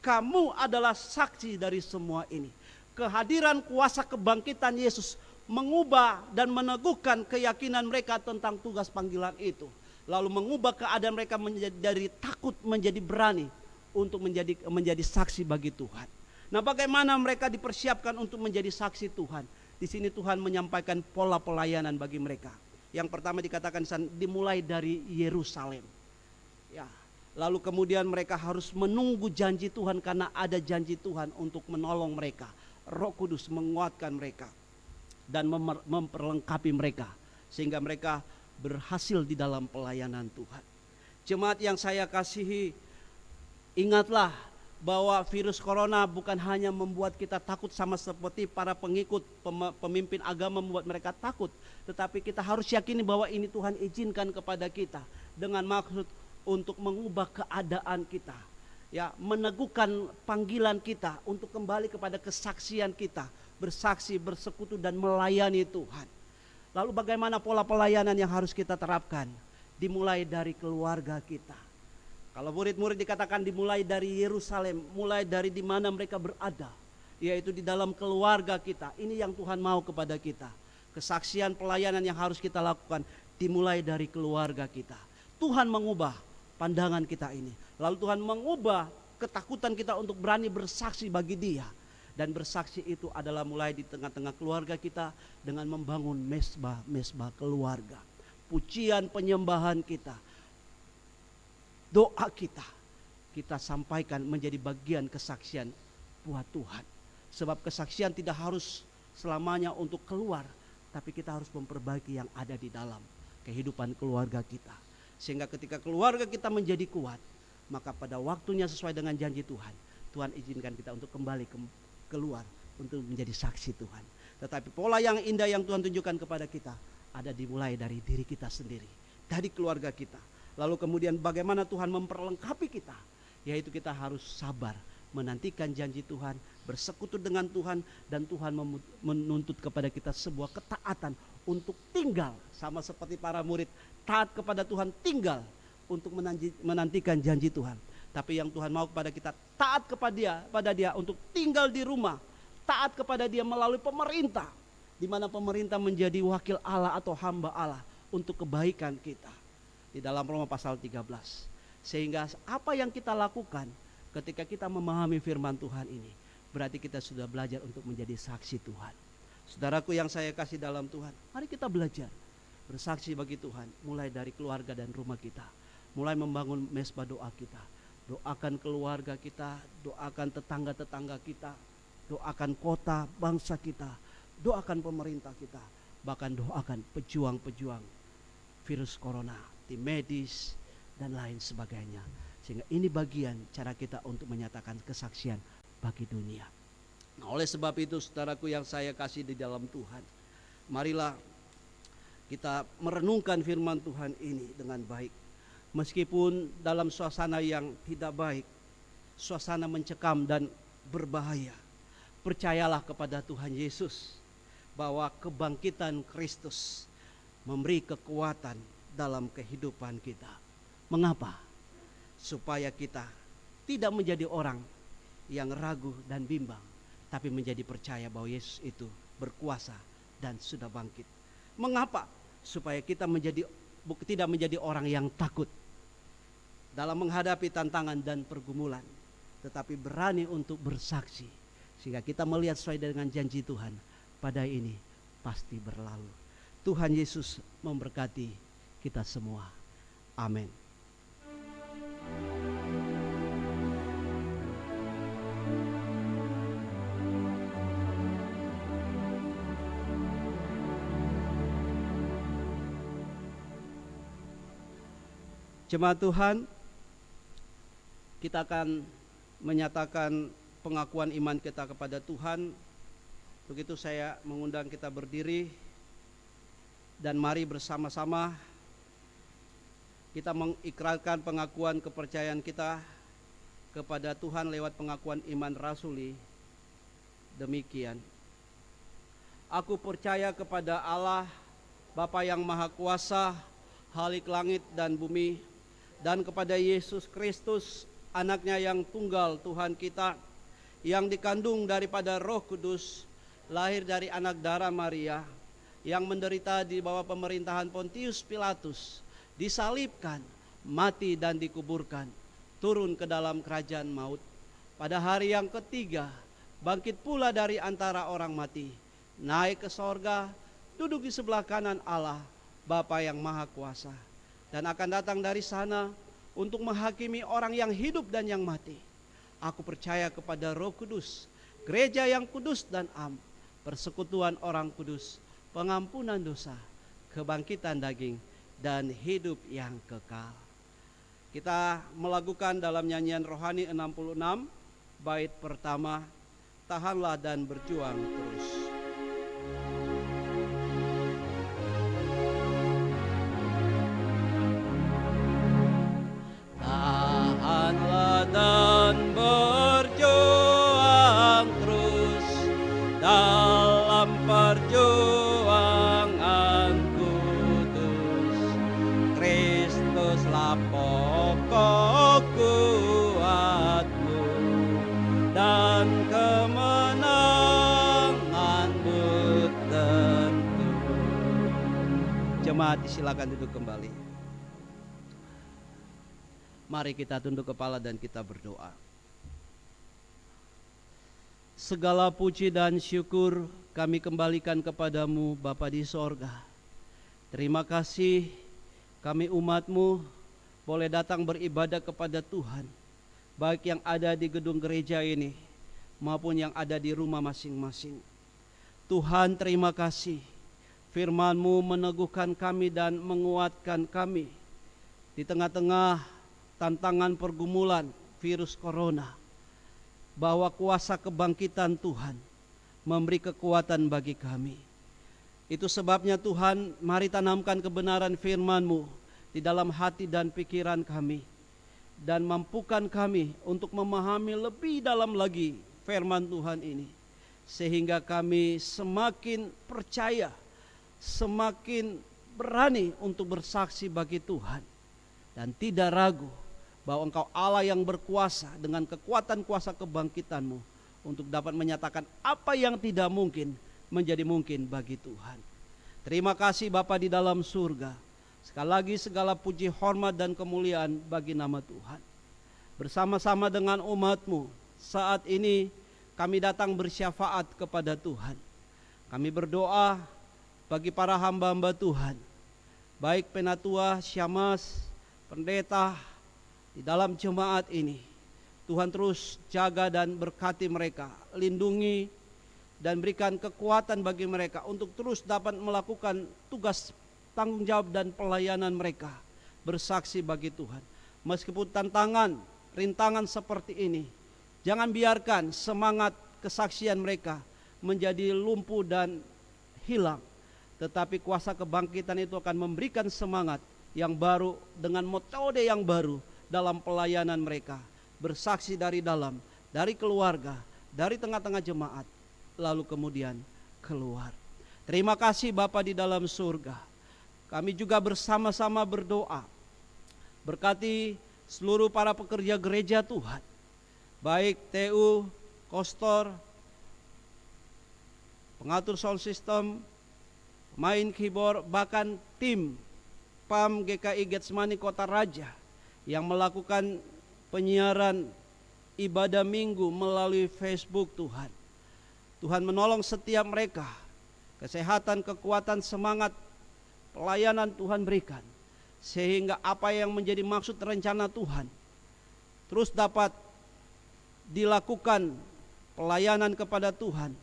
Kamu adalah saksi dari semua ini. Kehadiran kuasa kebangkitan Yesus mengubah dan meneguhkan keyakinan mereka tentang tugas panggilan itu. Lalu mengubah keadaan mereka dari takut menjadi berani untuk menjadi saksi bagi Tuhan. Nah, bagaimana mereka dipersiapkan untuk menjadi saksi Tuhan? Di sini Tuhan menyampaikan pola pelayanan bagi mereka. Yang pertama dikatakan dimulai dari Yerusalem. Ya, lalu kemudian mereka harus menunggu janji Tuhan karena ada janji Tuhan untuk menolong mereka. Roh Kudus menguatkan mereka dan memperlengkapi mereka sehingga mereka berhasil di dalam pelayanan Tuhan. Jemaat yang saya kasihi, ingatlah bahwa virus corona bukan hanya membuat kita takut sama seperti para pengikut pemimpin agama membuat mereka takut, tetapi kita harus yakini bahwa ini Tuhan izinkan kepada kita dengan maksud untuk mengubah keadaan kita, ya, meneguhkan panggilan kita untuk kembali kepada kesaksian kita, bersaksi, bersekutu dan melayani Tuhan. Lalu bagaimana pola pelayanan yang harus kita terapkan? Dimulai dari keluarga kita. Kalau murid-murid dikatakan dimulai dari Yerusalem, mulai dari di mana mereka berada, yaitu di dalam keluarga kita. Ini yang Tuhan mau kepada kita. Kesaksian pelayanan yang harus kita lakukan dimulai dari keluarga kita. Tuhan mengubah pandangan kita ini. Lalu Tuhan mengubah ketakutan kita untuk berani bersaksi bagi Dia. Dan bersaksi itu adalah mulai di tengah-tengah keluarga kita dengan membangun mesbah keluarga. Pujian penyembahan kita, doa kita sampaikan menjadi bagian kesaksian buat Tuhan. Sebab kesaksian tidak harus selamanya untuk keluar, tapi kita harus memperbaiki yang ada di dalam kehidupan keluarga kita. Sehingga ketika keluarga kita menjadi kuat, maka pada waktunya sesuai dengan janji Tuhan, Tuhan izinkan kita untuk kembali keluar untuk menjadi saksi Tuhan. Tetapi pola yang indah yang Tuhan tunjukkan kepada kita ada dimulai dari diri kita sendiri, dari keluarga kita. Lalu kemudian bagaimana Tuhan memperlengkapi kita, yaitu kita harus sabar menantikan janji Tuhan, bersekutu dengan Tuhan, dan Tuhan menuntut kepada kita sebuah ketaatan untuk tinggal sama seperti para murid taat kepada Tuhan, tinggal untuk menantikan janji Tuhan. Tapi yang Tuhan mau kepada kita taat kepada Dia untuk tinggal di rumah, taat kepada Dia melalui pemerintah, di mana pemerintah menjadi wakil Allah atau hamba Allah untuk kebaikan kita. Di dalam Roma pasal 13. Sehingga apa yang kita lakukan ketika kita memahami firman Tuhan ini, berarti kita sudah belajar untuk menjadi saksi Tuhan. Saudaraku yang saya kasih dalam Tuhan, mari kita belajar bersaksi bagi Tuhan mulai dari keluarga dan rumah kita. Mulai membangun mesbah doa kita. Doakan keluarga kita, doakan tetangga-tetangga kita, doakan kota, bangsa kita, doakan pemerintah kita, bahkan doakan pejuang-pejuang virus corona, tim medis dan lain sebagainya. Sehingga ini bagian cara kita untuk menyatakan kesaksian bagi dunia. Nah, oleh sebab itu saudaraku yang saya kasih di dalam Tuhan, marilah kita merenungkan firman Tuhan ini dengan baik. Meskipun dalam suasana yang tidak baik, suasana mencekam dan berbahaya, percayalah kepada Tuhan Yesus bahwa kebangkitan Kristus memberi kekuatan dalam kehidupan kita. Mengapa? Supaya kita tidak menjadi orang yang ragu dan bimbang, tapi menjadi percaya bahwa Yesus itu berkuasa dan sudah bangkit. Mengapa? Supaya kita tidak menjadi orang yang takut dalam menghadapi tantangan dan pergumulan, tetapi berani untuk bersaksi, sehingga kita melihat sesuai dengan janji Tuhan, pada ini pasti berlalu. Tuhan Yesus memberkati kita semua. Amin. Jemaat Tuhan, kita akan menyatakan pengakuan iman kita kepada Tuhan. Begitu saya mengundang kita berdiri dan mari bersama-sama kita mengikrarkan pengakuan kepercayaan kita kepada Tuhan lewat pengakuan iman rasuli. Demikian. Aku percaya kepada Allah, Bapa yang Maha Kuasa, Khalik langit dan bumi, dan kepada Yesus Kristus, anaknya yang tunggal Tuhan kita, yang dikandung daripada Roh Kudus, lahir dari anak darah Maria, yang menderita di bawah pemerintahan Pontius Pilatus, disalibkan, mati dan dikuburkan, turun ke dalam kerajaan maut. Pada hari yang ketiga, bangkit pula dari antara orang mati, naik ke sorga, duduk di sebelah kanan Allah, Bapa yang Maha Kuasa, dan akan datang dari sana untuk menghakimi orang yang hidup dan yang mati. Aku percaya kepada Roh Kudus, gereja yang kudus dan am, persekutuan orang kudus, pengampunan dosa, kebangkitan daging, dan hidup yang kekal. Kita melakukan dalam nyanyian rohani 66, bait pertama, tahanlah dan berjuang terus. Tahanlah dan berjuang terus dalam perjuangan kudus. Kristuslah pokok kuatmu dan kemenanganmu tentu. Jemaat silakan duduk kembali. Mari kita tunduk kepala dan kita berdoa. Segala puji dan syukur kami kembalikan kepadamu Bapa di sorga. Terima kasih kami umat-Mu boleh datang beribadah kepada Tuhan, baik yang ada di gedung gereja ini maupun yang ada di rumah masing-masing. Tuhan, terima kasih firman-Mu meneguhkan kami dan menguatkan kami di tengah-tengah tantangan pergumulan virus corona, bahwa kuasa kebangkitan Tuhan memberi kekuatan bagi kami. Itu sebabnya Tuhan, mari tanamkan kebenaran firman-Mu di dalam hati dan pikiran kami, dan mampukan kami untuk memahami lebih dalam lagi firman Tuhan ini, sehingga kami semakin percaya, semakin berani untuk bersaksi bagi Tuhan, dan tidak ragu bahwa Engkau Allah yang berkuasa dengan kekuatan kuasa kebangkitan-Mu untuk dapat menyatakan apa yang tidak mungkin menjadi mungkin bagi Tuhan. Terima kasih Bapa di dalam surga. Sekali lagi segala puji, hormat, dan kemuliaan bagi nama Tuhan. Bersama-sama dengan umat-Mu, saat ini kami datang bersyafaat kepada Tuhan. Kami berdoa bagi para hamba-hamba Tuhan, baik penatua, syamas, pendeta, di dalam jemaat ini. Tuhan terus jaga dan berkati mereka, lindungi dan berikan kekuatan bagi mereka untuk terus dapat melakukan tugas tanggung jawab dan pelayanan mereka, bersaksi bagi Tuhan. Meskipun tantangan, rintangan seperti ini, jangan biarkan semangat kesaksian mereka menjadi lumpuh dan hilang, tetapi kuasa kebangkitan itu akan memberikan semangat yang baru dengan metode yang baru dalam pelayanan mereka, bersaksi dari dalam, dari keluarga, dari tengah-tengah jemaat, lalu kemudian keluar. Terima kasih Bapa di dalam surga. Kami juga bersama-sama berdoa, berkati seluruh para pekerja gereja Tuhan, baik TU, kostor, pengatur sound system, main keyboard, bahkan tim PAM GKI Getsemani Kota Raja yang melakukan penyiaran ibadah minggu melalui Facebook Tuhan. Tuhan menolong setiap mereka, kesehatan, kekuatan, semangat, pelayanan Tuhan berikan, sehingga apa yang menjadi maksud rencana Tuhan terus dapat dilakukan, pelayanan kepada Tuhan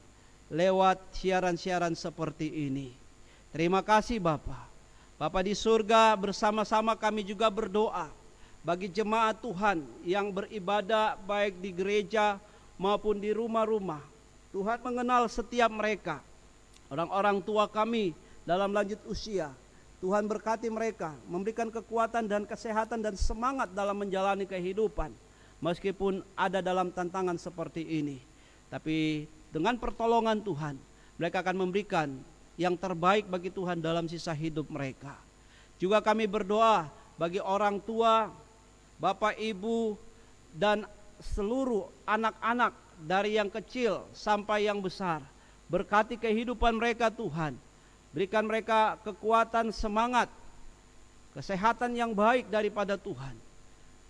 lewat siaran-siaran seperti ini. Terima kasih Bapa. Bapa di surga, bersama-sama kami juga berdoa bagi jemaat Tuhan yang beribadah baik di gereja maupun di rumah-rumah. Tuhan mengenal setiap mereka, orang-orang tua kami dalam lanjut usia. Tuhan berkati mereka, memberikan kekuatan dan kesehatan dan semangat dalam menjalani kehidupan, meskipun ada dalam tantangan seperti ini. Tapi dengan pertolongan Tuhan, mereka akan memberikan yang terbaik bagi Tuhan dalam sisa hidup mereka. Juga kami berdoa bagi orang tua, bapak ibu, dan seluruh anak-anak dari yang kecil sampai yang besar. Berkati kehidupan mereka Tuhan. Berikan mereka kekuatan, semangat, kesehatan yang baik daripada Tuhan.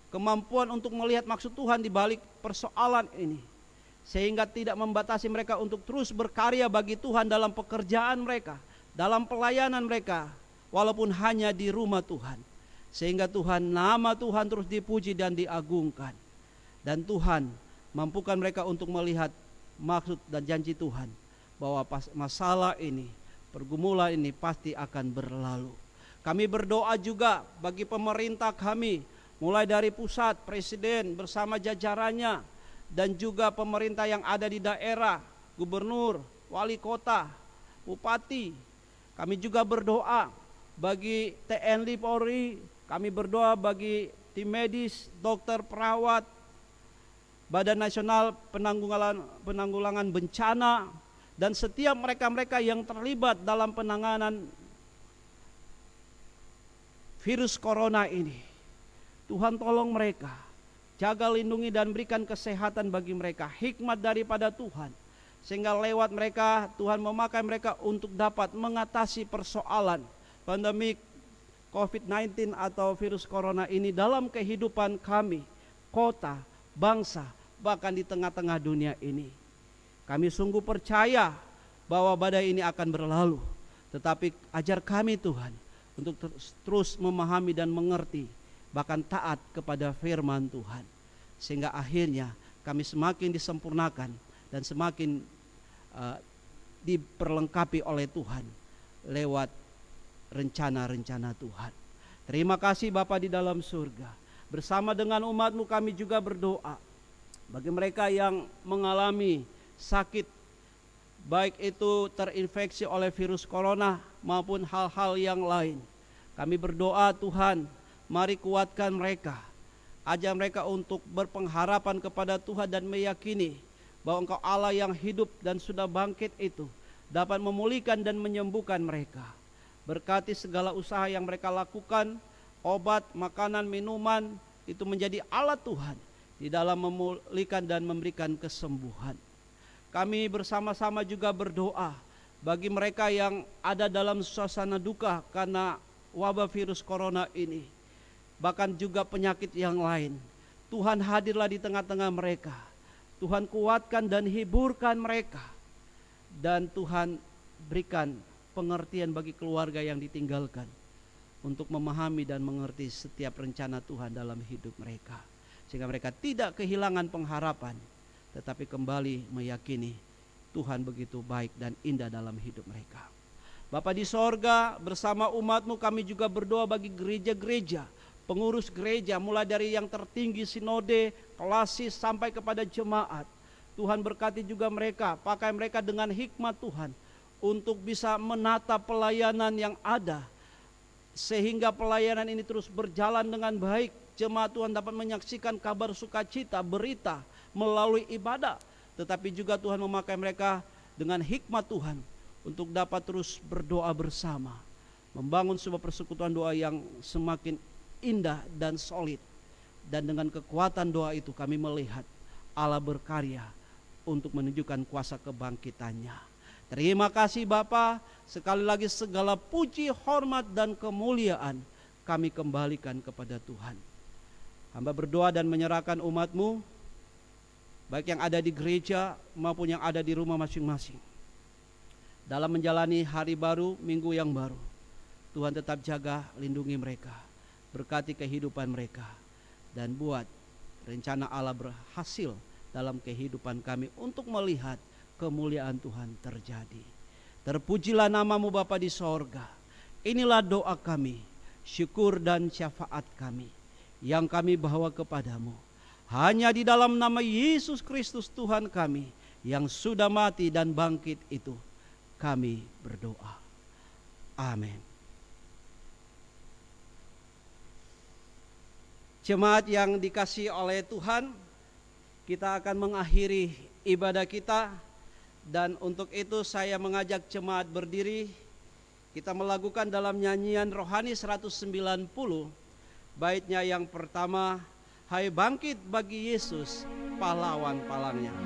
Kemampuan untuk melihat maksud Tuhan di balik persoalan ini, sehingga tidak membatasi mereka untuk terus berkarya bagi Tuhan dalam pekerjaan mereka, dalam pelayanan mereka, walaupun hanya di rumah Tuhan. Sehingga Tuhan, nama Tuhan terus dipuji dan diagungkan. Dan Tuhan mampukan mereka untuk melihat maksud dan janji Tuhan, bahwa masalah ini, pergumulan ini pasti akan berlalu. Kami berdoa juga bagi pemerintah kami, mulai dari pusat, presiden bersama jajarannya, dan juga pemerintah yang ada di daerah, gubernur, wali kota, bupati. Kami juga berdoa bagi TNI Polri, kami berdoa bagi tim medis, dokter, perawat, Badan Nasional Penanggulangan Bencana, dan setiap mereka-mereka yang terlibat dalam penanganan virus corona ini. Tuhan tolong mereka, jaga, lindungi, dan berikan kesehatan bagi mereka, hikmat daripada Tuhan, sehingga lewat mereka Tuhan memakai mereka untuk dapat mengatasi persoalan pandemi COVID-19 atau virus corona ini dalam kehidupan kami, kota, bangsa, bahkan di tengah-tengah dunia ini. Kami sungguh percaya bahwa badai ini akan berlalu, tetapi ajar kami Tuhan untuk terus memahami dan mengerti, bahkan taat kepada firman Tuhan, sehingga akhirnya kami semakin disempurnakan dan semakin diperlengkapi oleh Tuhan lewat rencana-rencana Tuhan. Terima kasih Bapa di dalam surga. Bersama dengan umat-Mu kami juga berdoa bagi mereka yang mengalami sakit, baik itu terinfeksi oleh virus corona maupun hal-hal yang lain. Kami berdoa Tuhan, mari kuatkan mereka, ajar mereka untuk berpengharapan kepada Tuhan dan meyakini bahwa Engkau Allah yang hidup dan sudah bangkit itu dapat memulihkan dan menyembuhkan mereka. Berkati segala usaha yang mereka lakukan, obat, makanan, minuman, itu menjadi alat Tuhan di dalam memulihkan dan memberikan kesembuhan. Kami bersama-sama juga berdoa bagi mereka yang ada dalam suasana duka karena wabah virus corona ini, bahkan juga penyakit yang lain. Tuhan hadirlah di tengah-tengah mereka. Tuhan kuatkan dan hiburkan mereka. Dan Tuhan berikan pengertian bagi keluarga yang ditinggalkan untuk memahami dan mengerti setiap rencana Tuhan dalam hidup mereka, sehingga mereka tidak kehilangan pengharapan, tetapi kembali meyakini Tuhan begitu baik dan indah dalam hidup mereka. Bapa di sorga, bersama umat-Mu kami juga berdoa bagi gereja-gereja, pengurus gereja, mulai dari yang tertinggi sinode, klasis sampai kepada jemaat. Tuhan berkati juga mereka, pakai mereka dengan hikmat Tuhan untuk bisa menata pelayanan yang ada, sehingga pelayanan ini terus berjalan dengan baik. Jemaat Tuhan dapat menyaksikan kabar sukacita, berita melalui ibadah, tetapi juga Tuhan memakai mereka dengan hikmat Tuhan untuk dapat terus berdoa bersama, membangun sebuah persekutuan doa yang semakin indah dan solid. Dan dengan kekuatan doa itu kami melihat Allah berkarya untuk menunjukkan kuasa kebangkitannya. Terima kasih Bapa, sekali lagi segala puji, hormat, dan kemuliaan kami kembalikan kepada Tuhan. Hamba berdoa dan menyerahkan umat-Mu, baik yang ada di gereja maupun yang ada di rumah masing-masing, dalam menjalani hari baru, minggu yang baru. Tuhan tetap jaga, lindungi mereka, berkati kehidupan mereka, dan buat rencana Allah berhasil dalam kehidupan kami untuk melihat kemuliaan Tuhan terjadi. Terpujilah nama-Mu Bapa di sorga. Inilah doa kami, syukur dan syafaat kami yang kami bawa kepadamu. Hanya di dalam nama Yesus Kristus Tuhan kami yang sudah mati dan bangkit itu kami berdoa. Amin. Jemaat yang dikasihi oleh Tuhan, kita akan mengakhiri ibadah kita Dan untuk itu saya mengajak jemaat berdiri. Kita melakukan dalam nyanyian rohani 190, baitnya yang pertama, hai bangkit bagi Yesus pahlawan palangnya.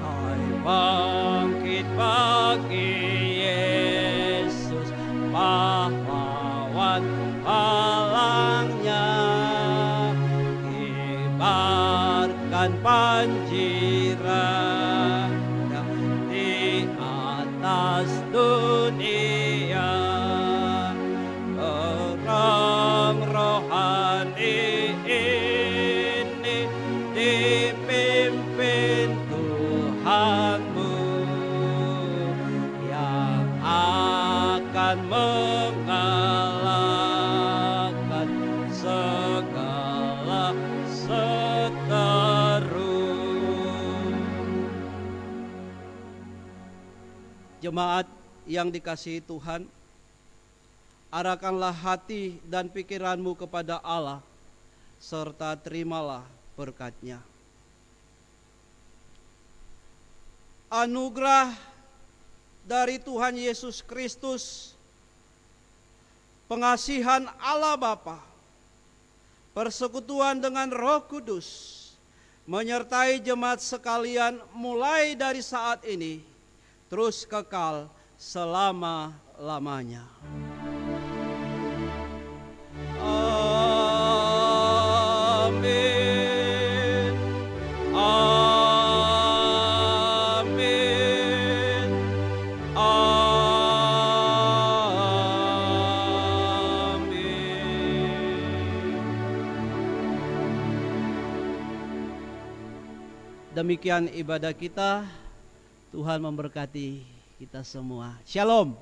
Hai bangkit bagi Yesus pahlawan palangnya, kibarkan panjiran di atas dunia, perang rohani ini dipimpin Tuhanmu yang akan mengalahkan segala seteru. Jemaat yang dikasihi Tuhan, arahkanlah hati dan pikiranmu kepada Allah, serta terimalah berkat-Nya. Anugerah dari Tuhan Yesus Kristus, pengasihan Allah Bapa, persekutuan dengan Roh Kudus, menyertai jemaat sekalian mulai dari saat ini, terus kekal selama-lamanya. Amin. Amin. Amin. Demikian ibadah kita. Tuhan memberkati kita semua. Shalom.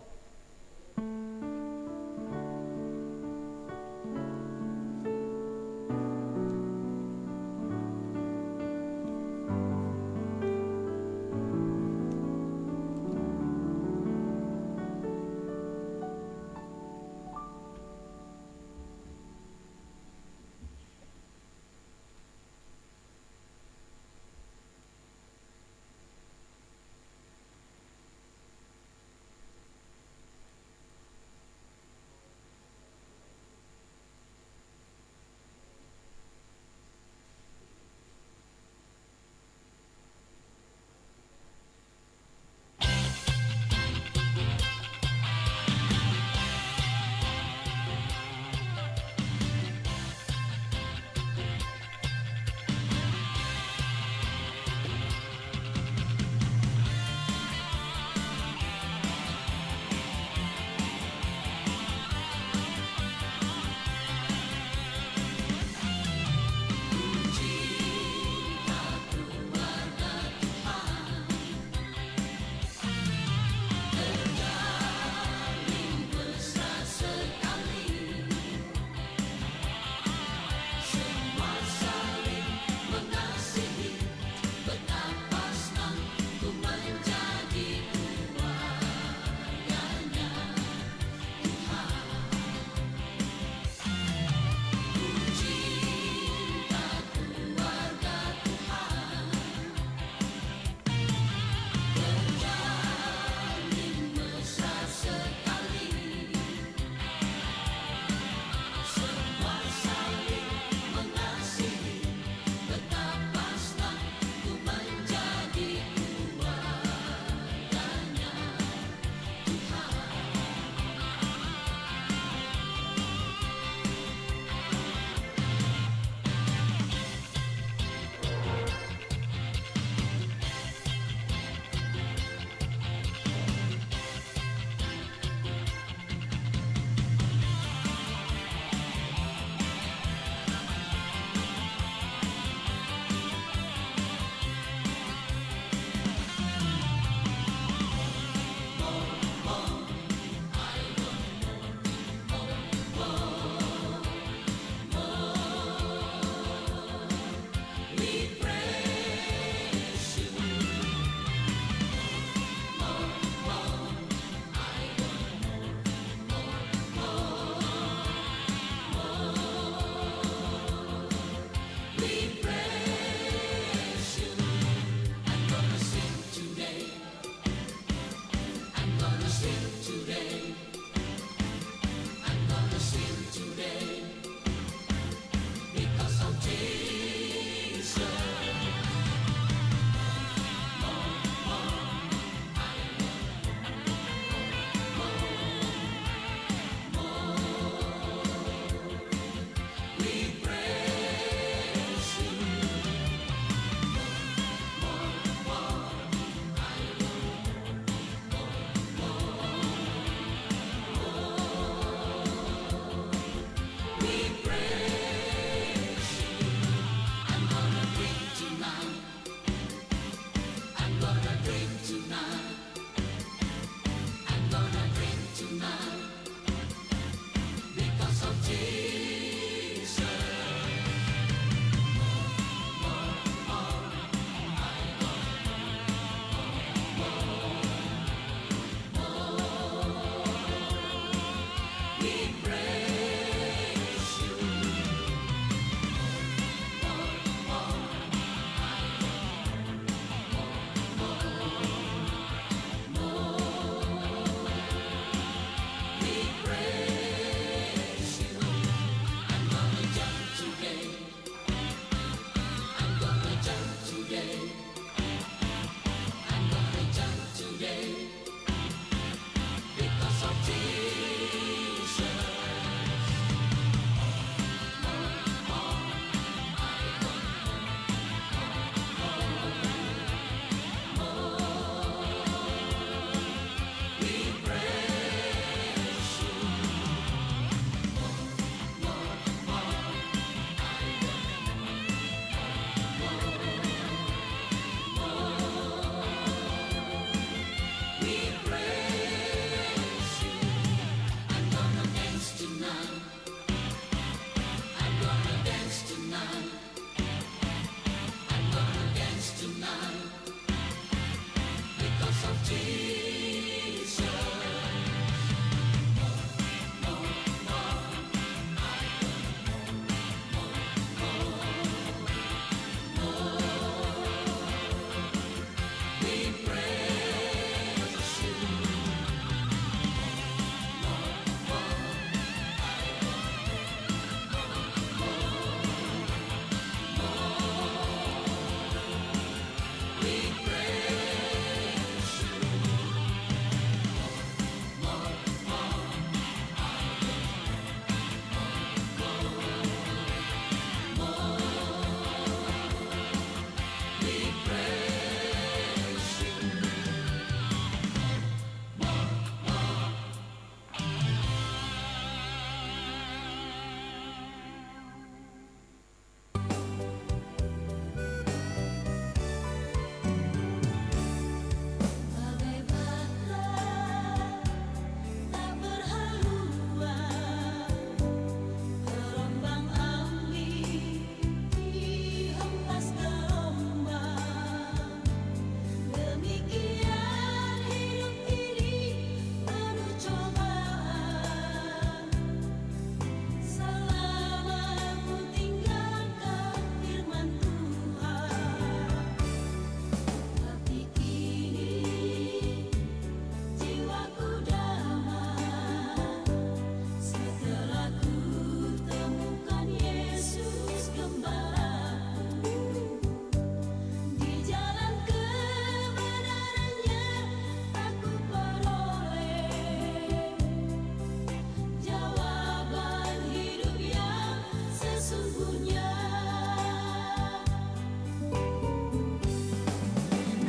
sesungguhnya.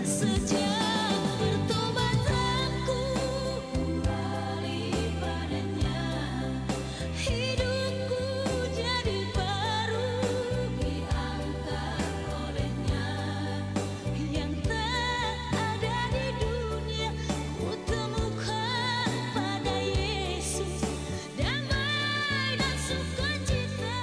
Sejak bertobatanku kembali padanya, hidupku jadi baru diangkat olehnya. Yang tak ada di dunia ku temukan pada Yesus, damai dan sukacita.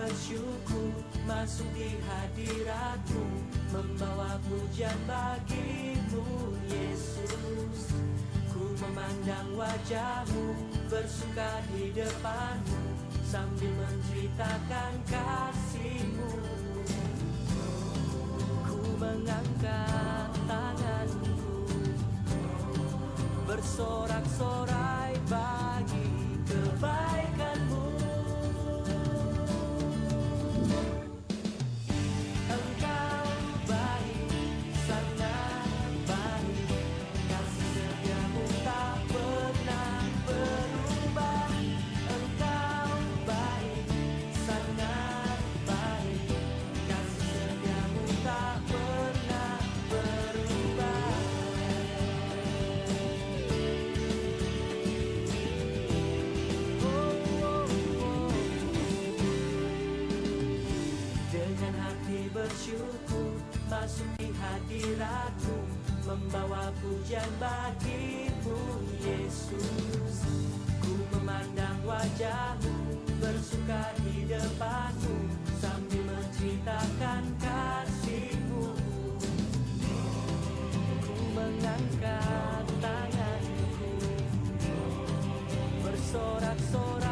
bersyukur masuk di hadirat-Mu, membawa pujian bagi-Mu Yesus. Ku memandang wajah-Mu, bersuka di depan-Mu, sambil menceritakan kasih-Mu. Ku mengangkat tanganku, bersorak-sorai bagi kebaikan-Mu. Engkau baik, sangat baik, kasih setiamu tak pernah berubah. Engkau baik, sangat baik, kasih setiamu tak pernah berubah. Dengan hati bersyukur masuk di hadirat-Mu, membawa pujian bagi-Mu Yesus. Ku memandang wajah-Mu, bersuka di depan-Mu, sambil menceritakan kasih-Mu. Ku mengangkat tanganku, bersorak-sorak